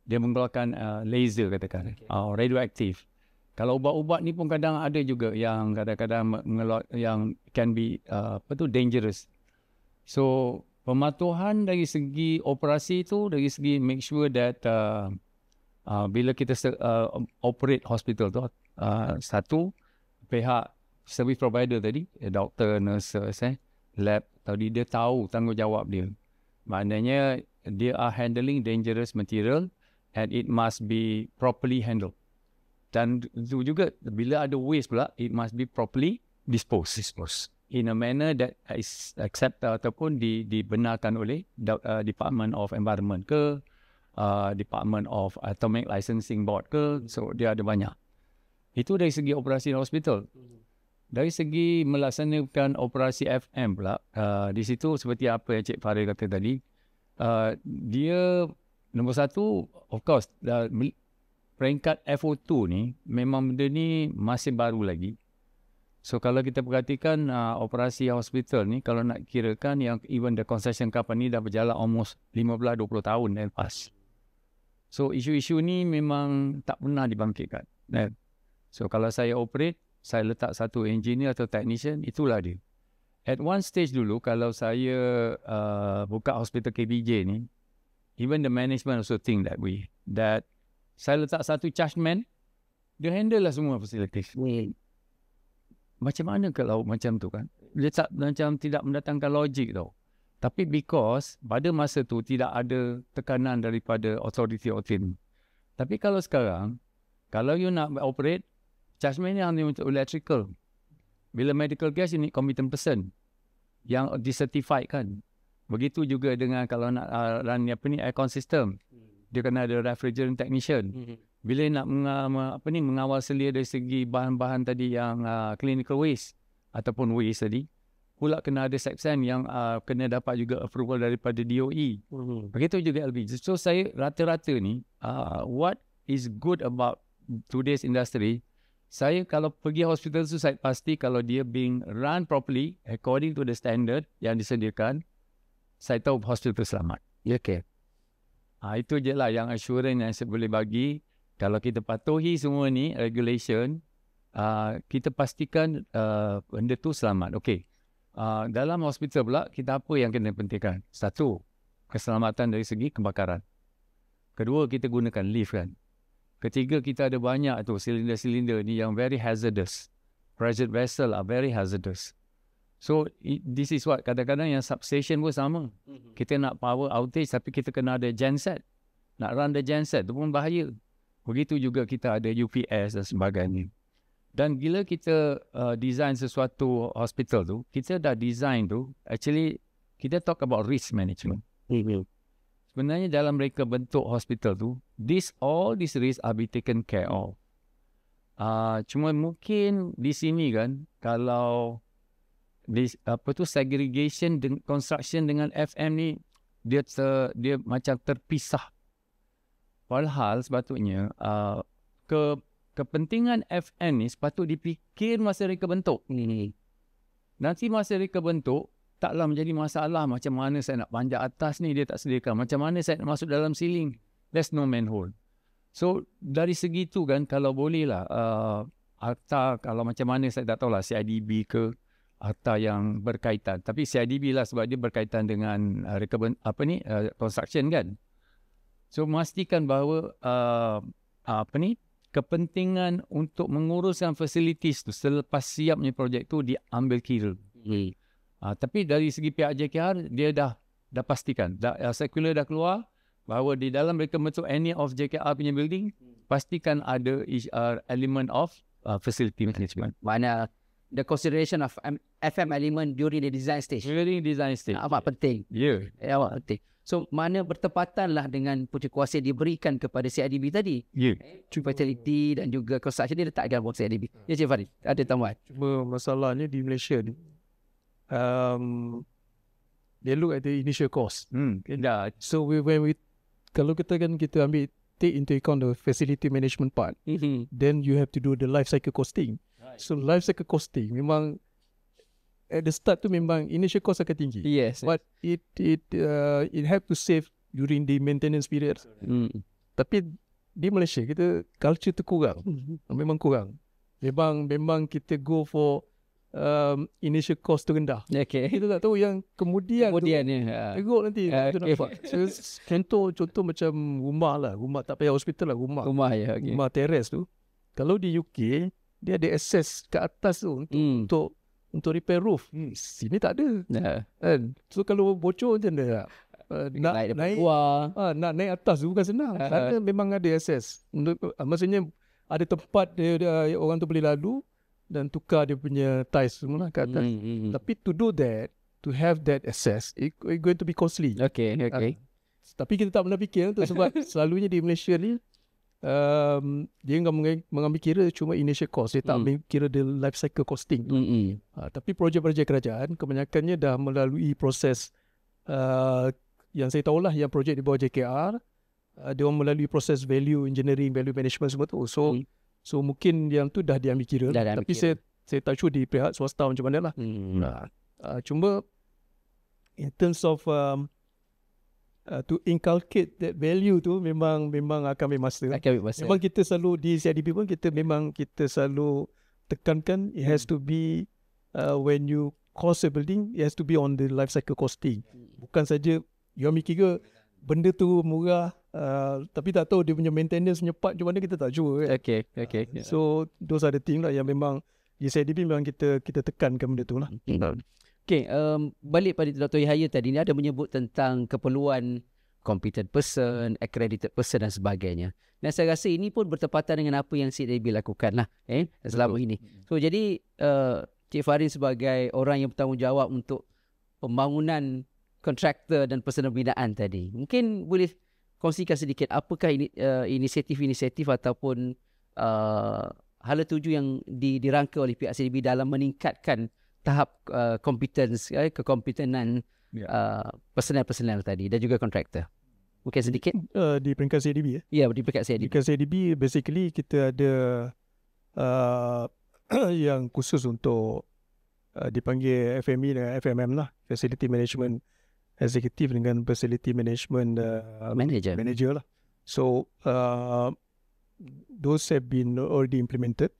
dia mengeluarkan laser katakan, radioaktif. Kalau ubat-ubat ni pun kadang ada juga yang kadang-kadang yang can be dangerous. So pematuhan dari segi operasi tu, dari segi make sure that bila kita operate hospital tu, satu pihak service provider tadi, doktor, nurses, lab tadi, dia tahu tanggungjawab dia. Maknanya dia are handling dangerous material and it must be properly handled. Dan itu juga bila ada waste pula, it must be properly disposed in a manner that is accepted ataupun dibenarkan oleh Department of Environment ke, Department of Atomic Licensing Board ke. So dia ada banyak. Itu dari segi operasi hospital. Dari segi melaksanakan operasi FM pula, di situ seperti apa yang Cik Farid kata tadi, dia nombor satu, of course, peringkat FO2 ni memang benda ni masih baru lagi. So kalau kita perhatikan operasi hospital ni, kalau nak kirakan yang even the concession company dah berjalan almost 15-20 tahun dan lepas. So isu-isu ni memang tak pernah dibangkitkan. So kalau saya operate, saya letak satu engineer atau technician, itulah dia. At one stage dulu, kalau saya buka hospital KBJ ni, even the management also think that way, that saya letak satu charge man, dia handle lah semua facilities. Macam mana kalau macam tu kan? Dia tak, macam tidak mendatangkan logik tau. Tapi because pada masa tu tidak ada tekanan daripada authority. Tapi kalau sekarang, kalau you nak operate, charge man ni hanya untuk electrical. Bila medical gas, you need competent person yang dicertified kan. Begitu juga dengan kalau nak run aircon system, dia kena ada refrigerant technician. Bila nak mengawal selia dari segi bahan-bahan tadi yang clinical waste ataupun waste tadi, pula kena ada section yang kena dapat juga approval daripada DOE. Begitu juga LB. So saya rata-rata ni, what is good about today's industry, saya kalau pergi hospital tu, saya pasti kalau dia being run properly according to the standard yang disediakan, saya tahu hospital tu selamat. Okay. Itu je lah yang assurance yang saya boleh bagi. Kalau kita patuhi semua ni regulation, kita pastikan benda tu selamat. Okay. Dalam hospital pula, kita apa yang kena pentingkan? Satu, keselamatan dari segi kebakaran. Kedua, kita gunakan lift kan. Ketiga, kita ada banyak tu silinder-silinder ni yang very hazardous. Pressure vessel are very hazardous. So this is what kadang-kadang yang substation pun sama. Kita nak power outage tapi kita kena ada genset. Nak run the genset tu pun bahaya. Begitu juga kita ada UPS dan sebagainya. Dan bila kita design sesuatu hospital tu, kita dah design tu, actually kita talk about risk management. Sebenarnya dalam mereka bentuk hospital tu, all these risks are be taken care of. Cuma mungkin di sini kan, kalau segregation construction dengan FM ni, dia macam terpisah. Padahal sepatutnya kepentingan FM ni sepatut dipikir masa mereka bentuk. Nanti masa mereka bentuk, taklah menjadi masalah macam mana saya nak panjat atas ni, dia tak sediakan. Macam mana saya nak masuk dalam ceiling, there's no manhole. So dari segi tu kan, kalau boleh lah akta, kalau macam mana saya tak tahulah, CIDB ke akta yang berkaitan. Tapi CIDB lah sebab dia berkaitan dengan construction kan. So memastikan bahawa kepentingan untuk menguruskan facilities tu selepas siapnya projek tu diambil kira. Tapi dari segi pihak JKR, dia dah pastikan, circular dah keluar bahawa di dalam mereka bentuk any of JKR punya building, pastikan ada element of facility management. Mana the consideration of FM element during the design stage. During design stage. Amat penting. Ya. Yeah. Amat penting. So mana bertepatanlah dengan punca kuasa diberikan kepada CIDB tadi. Ya. Fatality dan juga construction dia letak dalam CIDB. Ya Cik Farid, ada tambahan? Cuma masalahnya di Malaysia ni, they look at the initial cost. Ya. So kalau kita ambil take into account the facility management part, then you have to do the life cycle costing. So life cycle costing memang at the start tu memang initial cost akan tinggi. Yes. But it have to save during the maintenance period. Tapi di Malaysia kita culture tu kurang. Memang kurang. Memang kita go for initial cost tu rendah. Okay. Kita tak tahu yang kemudian tu teruk nanti. Kita nampak. So, contoh macam rumah tak payah hospital lah, rumah teres tu. Kalau di UK dia ada access ke atas tu untuk repair roof. Sini tak ada. Kan? So kalau bocor macam mana? Nak naik atas tu bukan senang. Kerana memang ada access. Maksudnya ada tempat dia orang tu boleh lalu dan tukar dia punya tiles semua lah kat atas. Tapi to do that, to have that access, it going to be costly. Okay. Tapi kita tak pernah fikir tu sebab selalunya di Malaysia ni dia mengambil kira cuma initial cost. Dia tak ambil kira the life cycle costing. Tapi projek-projek kerajaan kebanyakannya dah melalui proses yang saya tahulah yang projek di bawah JKR, dia orang melalui proses value engineering, value management semua tu. So mungkin yang tu dah diambil kira. Tapi saya tak sure di pihak swasta macam mana lah. Cuma in terms of to inculcate that value tu memang akan ambil masa. Memang kita selalu di CIDB pun kita selalu tekankan it has to be when you cost a building, it has to be on the life cycle costing. Bukan saja you ambil kira benda tu murah tapi tak tahu dia punya maintenance cepat macam mana, kita tak sure. Okay. So those are the thing lah yang memang di CIDB memang kita tekankan benda tu lah. Okay, balik pada Dr. Yahya tadi ni ada menyebut tentang keperluan competent person, accredited person dan sebagainya. Dan saya rasa ini pun bertepatan dengan apa yang CIDB lakukan lah selama ini. So jadi Cik Farin sebagai orang yang bertanggungjawab untuk pembangunan kontraktor dan personal binaan tadi, mungkin boleh kongsikan sedikit apakah inisiatif-inisiatif ataupun hala tuju yang dirangka oleh pihak CIDB dalam meningkatkan tahap kekompetenan personal tadi dan juga kontraktor. Mungkin sedikit di peringkat CIDB Ya, di peringkat CIDB. Peringkat CIDB basically kita ada yang khusus untuk dipanggil FME dan FMM lah, Facility Management Executive dengan Facility Management Manager lah. So those have been already implemented,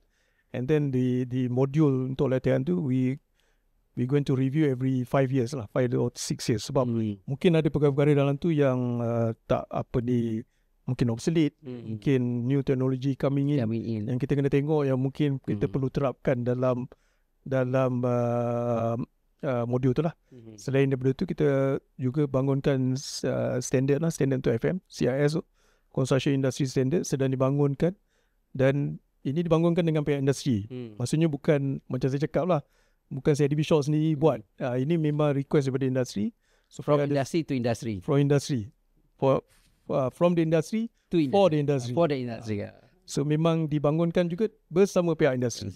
and then the module untuk latihan tu we going to review every 5 years lah, 5 or 6 years. Sebab mungkin ada perkara-perkara dalam tu yang mungkin obsolete, mungkin new technology coming in yang kita kena tengok, yang mungkin kita perlu terapkan dalam modul tu lah. Selain daripada tu kita juga bangunkan standard untuk FM, CIS tu, Construction Industry Standard sedang dibangunkan, dan ini dibangunkan dengan pihak industri. Maksudnya bukan macam saya cakap lah, bukan CIDB Shore sendiri buat. Ini memang request daripada industri. So from industry to industry. From industry. From the industry to industry. For the industry. For the industry. So memang dibangunkan juga bersama pihak industri.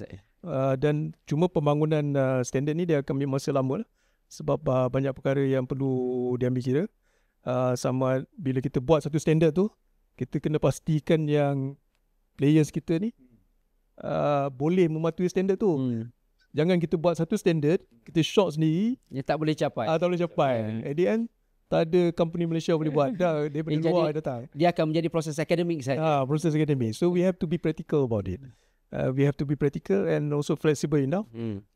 Dan cuma pembangunan standard ni dia akan ambil masa lama lah. Sebab banyak perkara yang perlu diambil kira. Sama bila kita buat satu standard tu, kita kena pastikan yang players kita ni boleh mematuhi standard tu. Jangan kita buat satu standard, kita short sendiri, yang tak boleh capai. Tak boleh capai. At the end, tak ada company Malaysia boleh buat. Dah daripada luar datang. Dia akan menjadi proses akademik saja. Proses akademik. So we have to be practical about it. We have to be practical and also flexible enough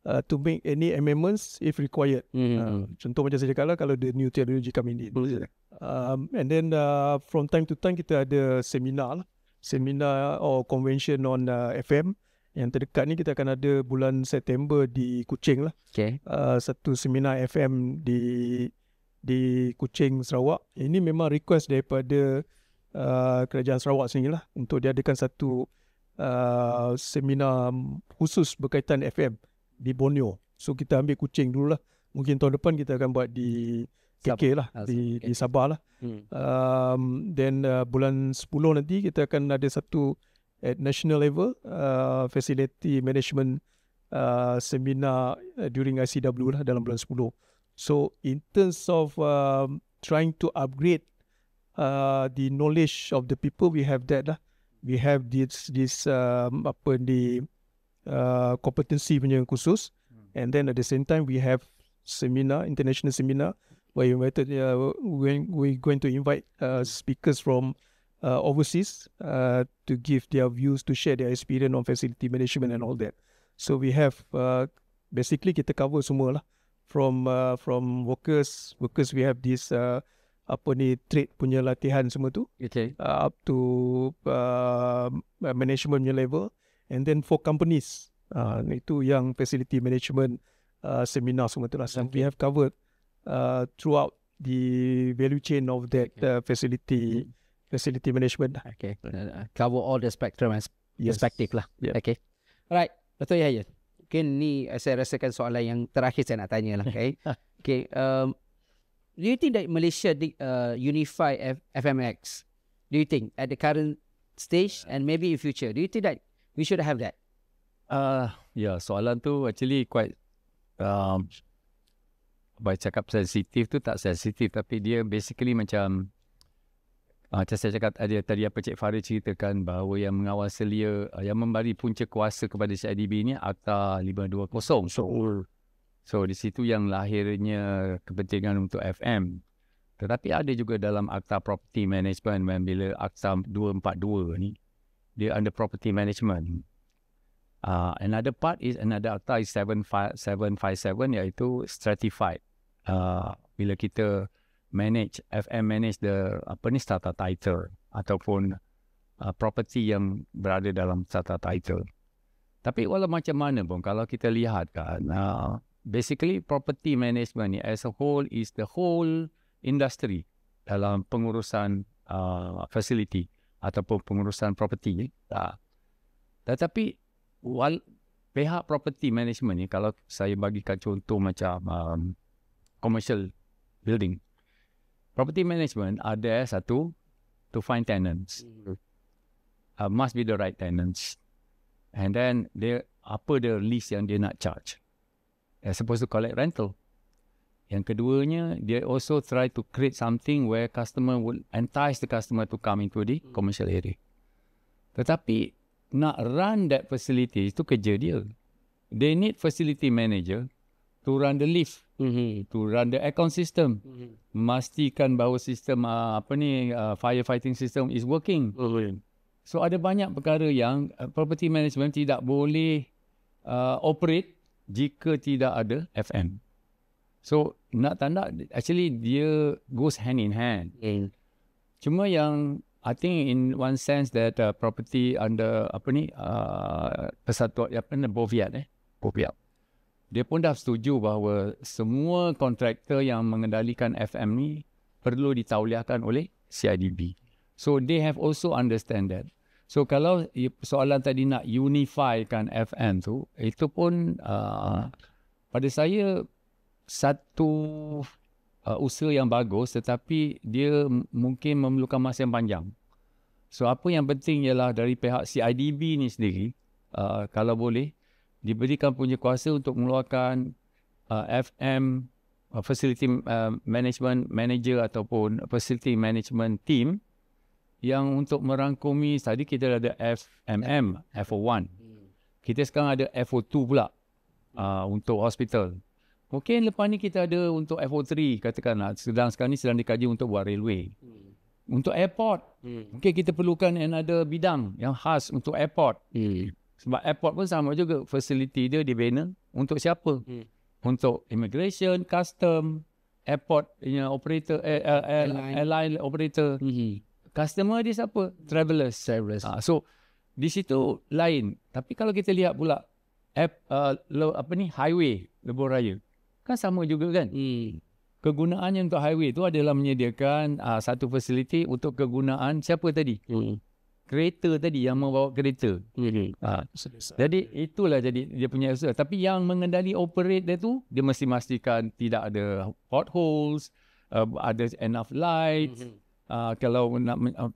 to make any amendments if required. Contoh macam saya cakap lah, kalau the new technology coming in. And then from time to time kita ada seminar or convention on FM. Yang terdekat ni kita akan ada bulan September di Kuching lah. Satu seminar FM di Kuching, Sarawak. Ini memang request daripada kerajaan Sarawak sendiri lah, untuk diadakan satu seminar khusus berkaitan FM di Borneo. So kita ambil Kuching dulu lah. Mungkin tahun depan kita akan buat di KK lah, di Sabah lah. Then bulan 10 nanti kita akan ada satu at national level facility management seminar during ICW lah dalam bulan 10. So in terms of trying to upgrade the knowledge of the people, we have that lah. We have this competency punya khusus, and then at the same time we have seminar, international seminar, where we're going to invite speakers from overseas to give their views, to share their experience on facility management and all that. So we have basically kita cover semua lah, from workers we have this trade punya latihan semua tu, up to management punya level, and then for companies itu yang facility management seminar semua tu lah. So we have covered throughout the value chain of that facility management. Okay, cover all the spectrum and perspective lah. Yeah. Okay, alright, Dato' Yahya. Mungkin ni saya rasakan soalan yang terakhir saya nak tanya lah. Okay, okay. Do you think that Malaysia unify FMX? Do you think at the current stage and maybe in future, do you think that we should have that? Soalan tu actually quite cakap sensitif tu tak sensitif, tapi dia basically macam saya cakap tadi apa Cik Farid ceritakan, bahawa yang mengawal selia, yang memberi punca kuasa kepada CIDB ni Akta 520. So di situ yang lahirnya kepentingan untuk FM. Tetapi ada juga dalam Akta Property Management, bila Akta 242 ni, dia under Property Management. Another part is, another Akta is 757, iaitu Stratified. Bila kita FM manage the strata title ataupun property yang berada dalam strata title. Tapi walau macam mana pun, kalau kita lihat kan, basically property management ni as a whole is the whole industry dalam pengurusan facility ataupun pengurusan property. Tetapi pihak property management ni, kalau saya bagikan contoh macam commercial building, property management ada satu, to find tenants, must be the right tenants, and then apa the lease yang dia nak charge. They're supposed to collect rental. Yang keduanya, they also try to create something where customer will entice the customer to come into the commercial area. Tetapi nak run that facility itu kerja dia. They need facility manager to run the lift, to run the aircon system, memastikan bahawa sistem firefighting system is working. So ada banyak perkara yang property management tidak boleh operate jika tidak ada FM. So nak tanda, actually dia goes hand in hand. Cuma yang I think in one sense that property under persatuan Boviat, dia pun dah setuju bahawa semua kontraktor yang mengendalikan FM ni perlu ditauliahkan oleh CIDB. So they have also understand that. So kalau soalan tadi nak unifykan FM tu, itu pun pada saya satu usaha yang bagus, tetapi dia mungkin memerlukan masa yang panjang. So apa yang penting ialah dari pihak CIDB ni sendiri, kalau boleh diberikan punya kuasa untuk mengeluarkan FM facility management manager ataupun facility management team yang untuk merangkumi. Tadi kita ada FMM, FO1. Kita sekarang ada FO2 pula untuk hospital. Mungkin lepas ni kita ada untuk FO3, katakanlah. Sekarang ni sedang dikaji untuk buat railway. Untuk airport, mungkin kita perlukan another bidang yang khas untuk airport. Sebab airport pun sama juga, facility dia dibina untuk siapa? Untuk immigration, custom, airport operator, airline operator. Customer dia siapa? Travelers. So di situ lain. Tapi kalau kita lihat pula highway lebuh raya, kan sama juga kan? Kegunaannya untuk highway tu adalah menyediakan satu facility untuk kegunaan siapa tadi? Kereta tadi, yang membawa kereta. Jadi itulah jadi dia punya usaha. Tapi yang mengendali operate dia tu, dia mesti pastikan tidak ada potholes, ada enough lights. Kalau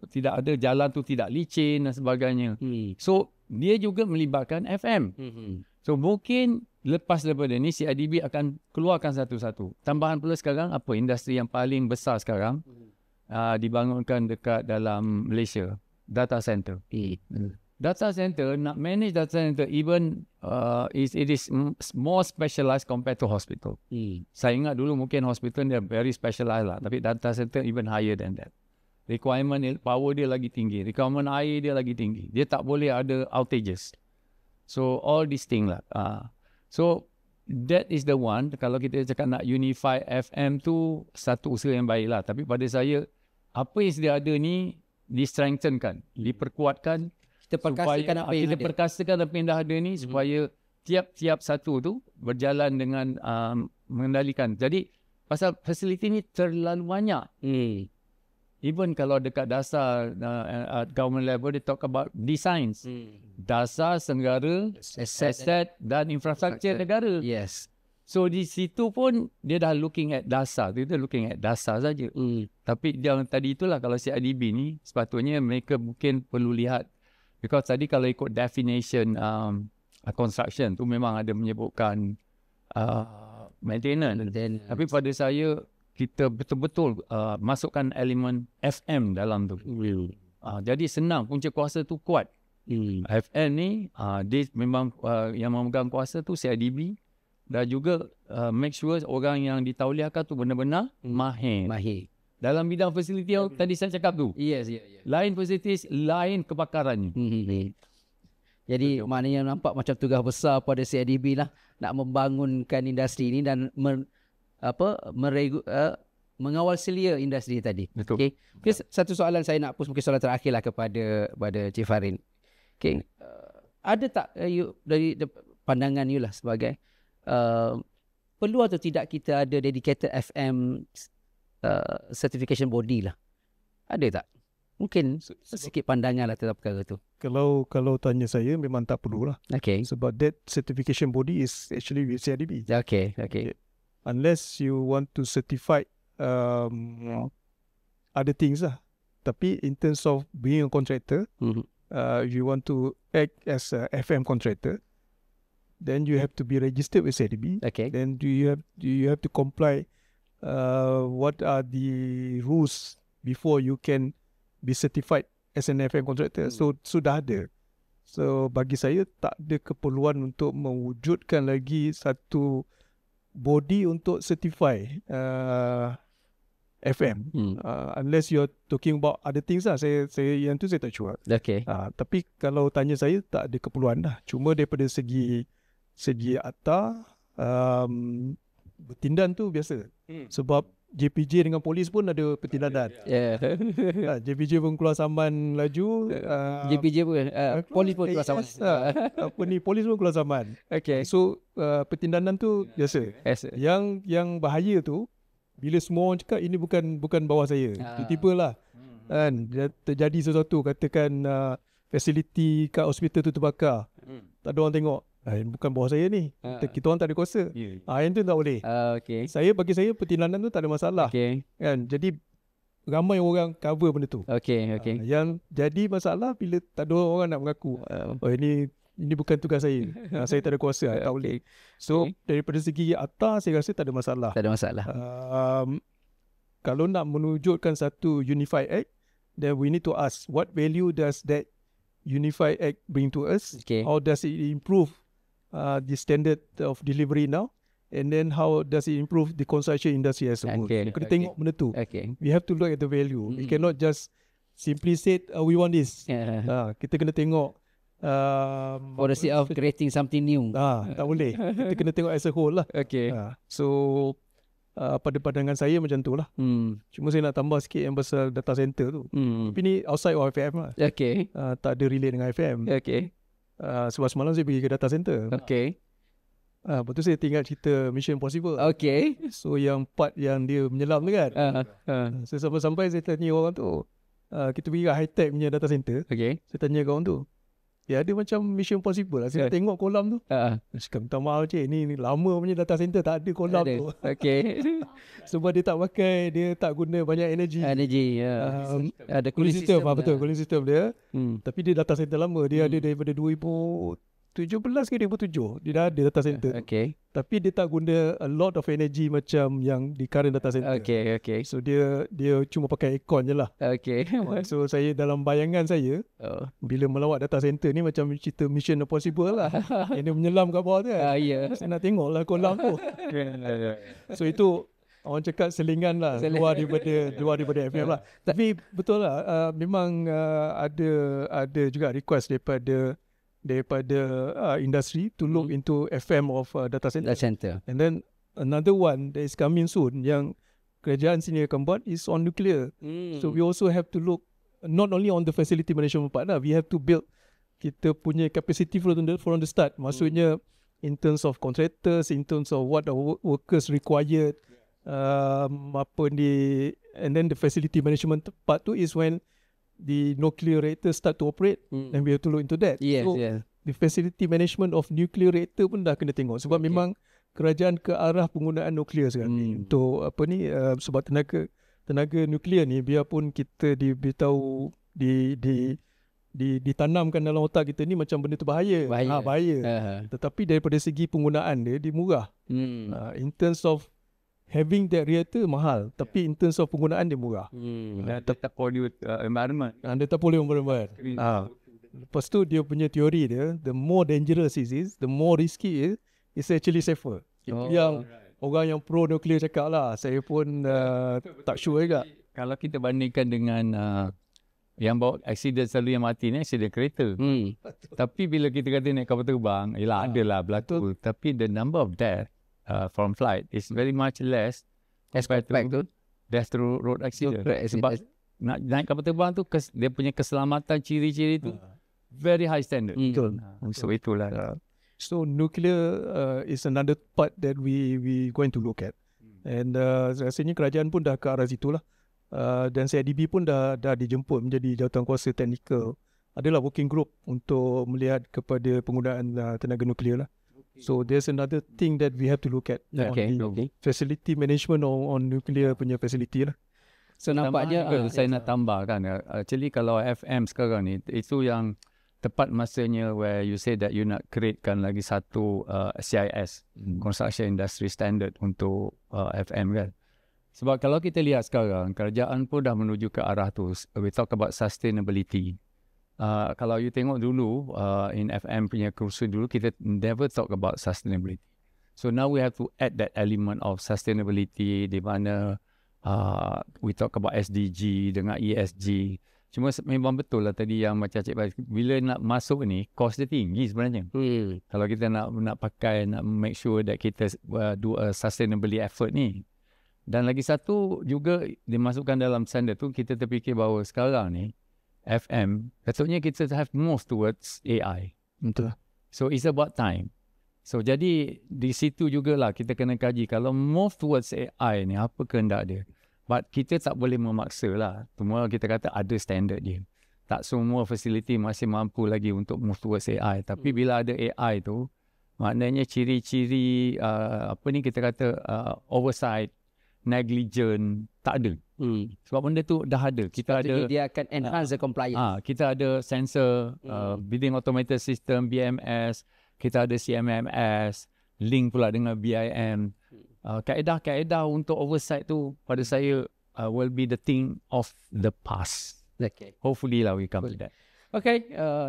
tidak ada jalan tu tidak licin dan sebagainya. So dia juga melibatkan FM. So mungkin lepas daripada ni CIDB akan keluarkan satu-satu. Tambahan pula sekarang apa industri yang paling besar sekarang dibangunkan dekat dalam Malaysia, data center. Data center, nak manage data center even it is more specialized compared to hospital. Saya ingat dulu mungkin hospital dia very specialized lah, tapi data center even higher than that. Requirement power dia lagi tinggi, requirement air dia lagi tinggi. Dia tak boleh ada outages. So all these things lah. So that is the one. Kalau kita cakap nak unify FM tu satu usaha yang baik lah. Tapi pada saya, apa yang sedia ada ni di-strengthenkan, diperkuatkan. Kita perkasakan apa yang ada. Perkasakan apa yang dah ada ni supaya tiap-tiap satu tu berjalan dengan mengendalikan. Jadi pasal fasiliti ni terlalu banyak. Even kalau dekat dasar government level dia talk about designs. Dasar, senggara, aset dan infrastruktur negara. Yes. So di situ pun dia dah looking at dasar. Dia looking at dasar saja. Tapi yang tadi itulah kalau CIDB ni sepatutnya mereka mungkin perlu lihat. Because tadi kalau ikut definition construction tu memang ada menyebutkan maintenance. Tapi pada saya kita betul-betul masukkan elemen FM dalam tu. Jadi senang, punca kuasa tu kuat. FM ni dia memang yang memegang kuasa tu CIDB. Dan juga make sure orang yang ditauliahkan tu benar-benar mahir. Dalam bidang fasiliti yang tadi saya cakap tu. Yes. Lain facilities, lain kebakarannya. Jadi maknanya nampak macam tugas besar pada CIDB lah nak membangunkan industri ini dan mengawal selia industri tadi. Betul. Okay, satu soalan saya nak push, mungkin soalan terakhir lah kepada Cik Farin. Okay. Ada tak dari pandangan you lah sebagai perlu atau tidak kita ada dedicated FM certification body lah? Ada tak? Mungkin sedikit pandangan lah tentang perkara tu. Kalau tanya saya memang tak perlu lah. Okay. Sebab that certification body is actually with CIDB. Okay. Unless you want to certify other things lah. Tapi in terms of being a contractor, you want to act as a FM contractor, then you have to be registered with CIDB. Okay. Then you have to comply what are the rules before you can be certified as an FM contractor. So sudah ada. So bagi saya tak ada keperluan untuk mewujudkan lagi satu body untuk certify FM. Unless you're talking about other things lah. Saya yang tu saya tak sure. Okay. Tapi kalau tanya saya tak ada keperluan lah. Cuma daripada segi akta bertindan tu biasa. Sebab JPJ dengan polis pun ada pertindanan. JPJ pun keluar saman laju. JPJ pun polis pun keluar saman. Polis pun keluar saman. Okay. So pertindanan tu biasa. Yang bahaya tu bila semua orang cakap ini bukan bawah saya. Tiba-tiba lah kan terjadi sesuatu, katakan fasiliti kat hospital tu terbakar. Tak ada orang tengok. Bukan bawah saya ni. Kita orang tak ada kuasa. Yang tu tak boleh. Okay. Bagi saya pertindanan tu tak ada masalah. Okay. Kan? Jadi ramai orang cover benda tu. Okay. Yang jadi masalah bila tak ada orang nak mengaku. Ini bukan tugas saya. Saya tak ada kuasa. Tak boleh. So daripada segi akta saya rasa tak ada masalah. Tak ada masalah. Kalau nak menunjukkan satu Unified Act, then we need to ask what value does that Unified Act bring to us? Okay. How does it improve the standard of delivery now? And then how does it improve the construction industry as a whole? Kita tengok benda tu. We have to look at the value. We cannot just simply say we want this. Kita kena tengok for the sake of creating something new. Tak boleh. Kita kena tengok as a whole lah. So pada pandangan saya macam tu lah. Cuma saya nak tambah sikit yang pasal data center tu. Tapi ni outside of FM lah. Tak ada relate dengan FM. Sebab semalam saya pergi ke data center. Lepas tu saya tinggal cerita Mission Impossible. So yang part yang dia menyelam tu kan. So sampai-sampai saya tanya orang tu, kita pergi ke high-tech punya data center. Saya tanya kawan tu, dia ada macam Mission Impossible lah. Saya tengok kolam tu. Saya cakap, minta maaf cik, ni lama punya data center tak ada kolam tu. Sebab dia tak pakai, dia tak guna banyak energy. Ada cooling system. Betul, cooling system dia. Tapi dia data center lama. Dia ada daripada 2003 ke 2007 dia dah ada data center. Okay. Tapi dia tak guna a lot of energy macam yang di current data center. Okay. So dia cuma pakai aircon je lah. Okay. So saya dalam bayangan saya bila melawat data center ni macam cerita Mission Impossible lah. Yang dia menyelam kat bawah tu kan. Saya nak tengok lah kolam tu. So itu orang cakap selingan lah, luar daripada FM lah. Tapi betul lah, memang ada juga request daripada industri to look into FM of data center. And then another one that is coming soon yang kerajaan sini akan buat is on nuclear. So we also have to look not only on the facility management part lah, we have to build kita punya capacity from the start. Maksudnya in terms of contractors, in terms of what the workers required, and then the facility management part tu is when the nuclear reactor start to operate, and we have to look into that. The facility management of nuclear reactor pun dah kena tengok sebab memang kerajaan ke arah penggunaan nuklear sekarang untuk sebab tenaga nuklear ni biarpun kita diberitahu ditanamkan dalam otak kita ni macam benda tu bahaya. Tetapi daripada segi penggunaan dia murah. In terms of having that reactor mahal, tapi in terms of penggunaan dia murah. Dan tak pollute environment. Dia tak pollute environment. Lepas tu dia punya teori dia, the more dangerous it is, the more risky it's actually safer. Yang orang yang pro nuklear cakap lah. Saya pun tak sure juga. Kalau kita bandingkan dengan yang bawa accident selalu yang mati ni accident kereta. Tapi bila kita kata naik kapal terbang, adalah berlaku. Tapi the number of death from flight is very much less compared to death through road accident. Sebab nak naik kapal terbang tu dia punya keselamatan ciri-ciri tu very high standard. So itulah. So nuclear is another part that we going to look at. And rasanya kerajaan pun dah ke arah situlah. Dan CIDB pun dah dijemput menjadi jawatankuasa teknikal. Adalah working group untuk melihat kepada penggunaan tenaga nuklear lah. So there's another thing that we have to look at on the facility management on nuclear punya facility lah. So nampaknya saya nak tambahkan, actually kalau FM sekarang ni itu yang tepat masanya where you say that you nak createkan lagi satu CIS, Construction Industry Standard untuk FM kan. Sebab kalau kita lihat sekarang kerajaan pun dah menuju ke arah tu. We talk about sustainability. Kalau you tengok dulu in FM punya kursus dulu kita never talk about sustainability. So now we have to add that element of sustainability di mana we talk about SDG dengan ESG. Cuma memang betul lah tadi yang macam Cik Faiz, bila nak masuk ni cost dia tinggi sebenarnya. Kalau kita nak pakai, nak make sure that kita do a sustainability effort ni. Dan lagi satu juga dimasukkan dalam standard tu kita terfikir bahawa sekarang ni FM, patutnya kita have move towards AI. Betul. So it's about time. So jadi di situ jugalah kita kena kaji kalau move towards AI ni apa kehendak dia. But kita tak boleh memaksa lah. Semua kita kata ada standard dia. Tak semua facility masih mampu lagi untuk move towards AI. Tapi bila ada AI tu, maknanya ciri-ciri kita kata oversight, negligent, tak ada. Sebab benda tu dah ada. Kita ada, dia akan enhance the compliance. Kita ada sensor, building automated system, BMS, kita ada CMMS, link pula dengan BIM. Kaedah-kaedah untuk oversight tu pada saya will be the thing of the past. Hopefully lah we come to that.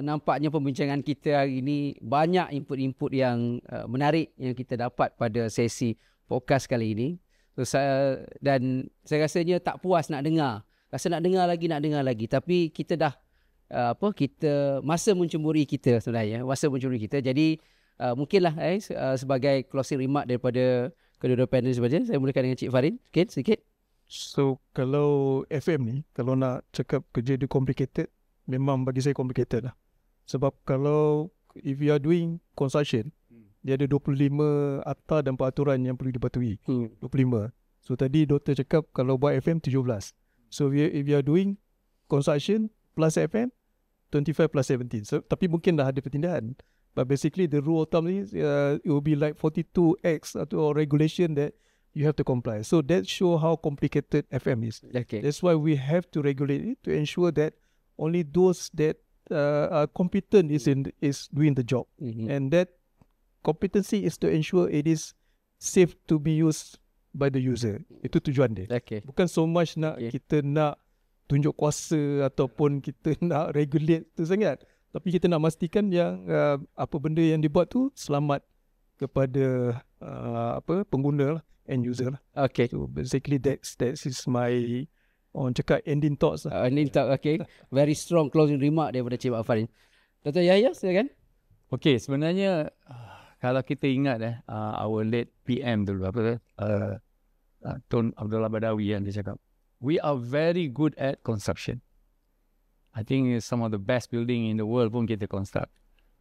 Nampaknya pembincangan kita hari ini banyak input-input yang menarik yang kita dapat pada sesi podcast kali ini. So, saya rasanya tak puas nak dengar. Rasa nak dengar lagi. Tapi kita dah kita masa mencemburi kita sebenarnya. Jadi mungkinlah sebagai closing remark daripada kedua-dua panel sebenarnya, saya mulakan dengan Cik Farin sikit. So kalau FM ni, kalau nak cakap kerja dia complicated, memang bagi saya complicated lah. Sebab kalau if you are doing construction, dia ada 25 akta dan peraturan yang perlu dipatuhi. 25. So tadi doktor cakap kalau buat FM 17. So if you are doing construction plus FM 25 plus 17. So tapi mungkin dah ada pertindahan. But basically the rule of thumb is it will be like 42 acts or regulation that you have to comply. So that show how complicated FM is. That's why we have to regulate it to ensure that only those that competent is doing the job, and that competency is to ensure it is safe to be used by the user. Itu tujuan dia. Okay. Bukan so much nak kita nak tunjuk kuasa ataupun kita nak regulate tu sangat, tapi kita nak pastikan yang apa benda yang dibuat tu selamat kepada pengguna lah, end user lah. Okay. So basically that is my orang cakap ending thoughts lah. Ending thought, okay. Very strong closing remark daripada Cik Mak Farin. Dr. Yahya, silakan. Okay, sebenarnya kalau kita ingat our late PM dulu Tun Abdullah Badawi yang dia cakap, we are very good at construction. I think it's some of the best building in the world pun kita construct.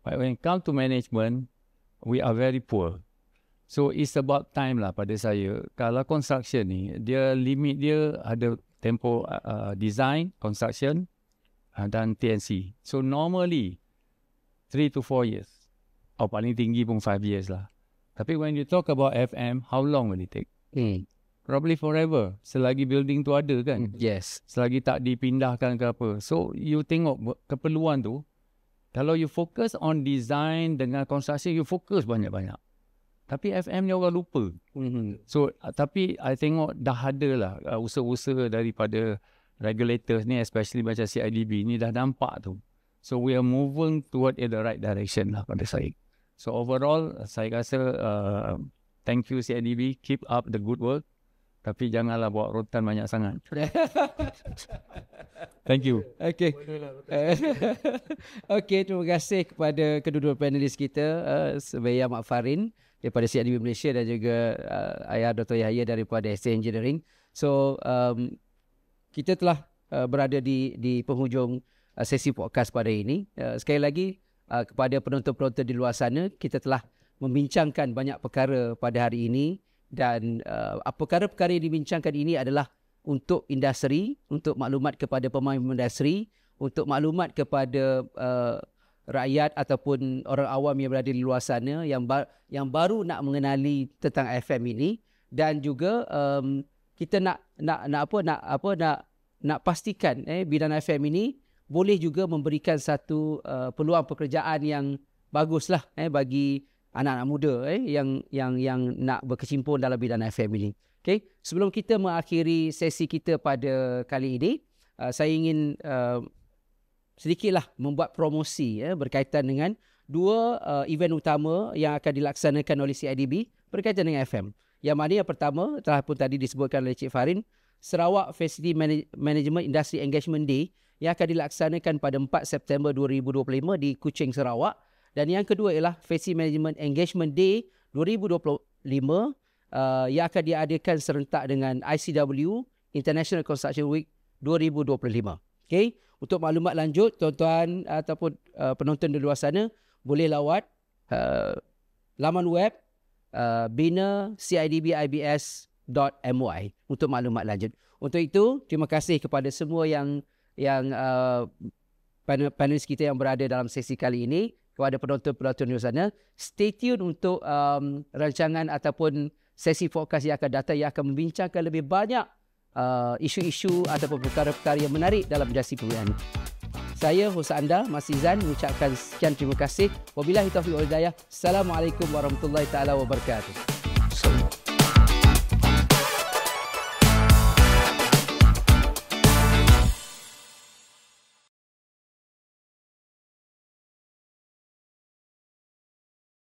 But when it comes to management, we are very poor. So it's about time lah pada saya. Kalau construction ni, dia limit dia ada tempo design, construction dan TNC. So normally 3 to 4 years. Paling tinggi pun 5 years lah. Tapi when you talk about FM, how long will it take? Probably forever. Selagi building tu ada kan? Yes. Selagi tak dipindahkan ke apa. So you tengok keperluan tu. Kalau you focus on design dengan construction, you focus banyak-banyak. Tapi FM ni orang lupa. So tapi I tengok dah ada lah usaha-usaha daripada regulators ni, especially macam CIDB ni dah nampak tu. So we are moving toward in the right direction lah pada saya. So overall, saya rasa thank you CIDB, keep up the good work. Tapi janganlah buat rotan banyak sangat. Thank you. Okay. Okay, terima kasih kepada kedua-dua panelis kita, Surveyor Mak Farin daripada CIDB Malaysia dan juga ayah Dr. Yahya daripada SA Engineering. So, kita telah berada di penghujung sesi podcast pada ini. Sekali lagi, kepada penonton-penonton di luar sana, kita telah membincangkan banyak perkara pada hari ini dan perkara-perkara yang dibincangkan ini adalah untuk industri, untuk maklumat kepada pemain industri, untuk maklumat kepada rakyat ataupun orang awam yang berada di luar sana yang baru nak mengenali tentang FM ini, dan juga kita nak pastikan bidang FM ini boleh juga memberikan satu peluang pekerjaan yang baguslah bagi anak-anak muda yang nak berkecimpung dalam bidang FM ini. Okay. Sebelum kita mengakhiri sesi kita pada kali ini, saya ingin sedikitlah membuat promosi berkaitan dengan dua event utama yang akan dilaksanakan oleh CIDB berkaitan dengan FM. Yang mana yang pertama telah pun tadi disebutkan oleh Cik Farin, Sarawak Facility Management Industry Engagement Day yang akan dilaksanakan pada 4 September 2025 di Kuching, Sarawak. Dan yang kedua ialah Facility Management Engagement Day 2025 yang akan diadakan serentak dengan ICW International Construction Week 2025. Okay? Untuk maklumat lanjut, tuan-tuan ataupun penonton di luar sana boleh lawat laman web bina.cidbibs.my untuk maklumat lanjut. Untuk itu, terima kasih kepada semua yang panelis kita yang berada dalam sesi kali ini, kepada penonton-penonton di luar sana. Stay tune untuk rancangan ataupun sesi podcast yang akan datang yang akan membincangkan lebih banyak isu-isu ataupun perkara-perkara yang menarik dalam industri pembinaan. Saya, hos anda, Mas Izan, mengucapkan sekian terima kasih. Wabillahi taufiq wal hidayah. Assalamualaikum warahmatullahi taala wabarakatuh.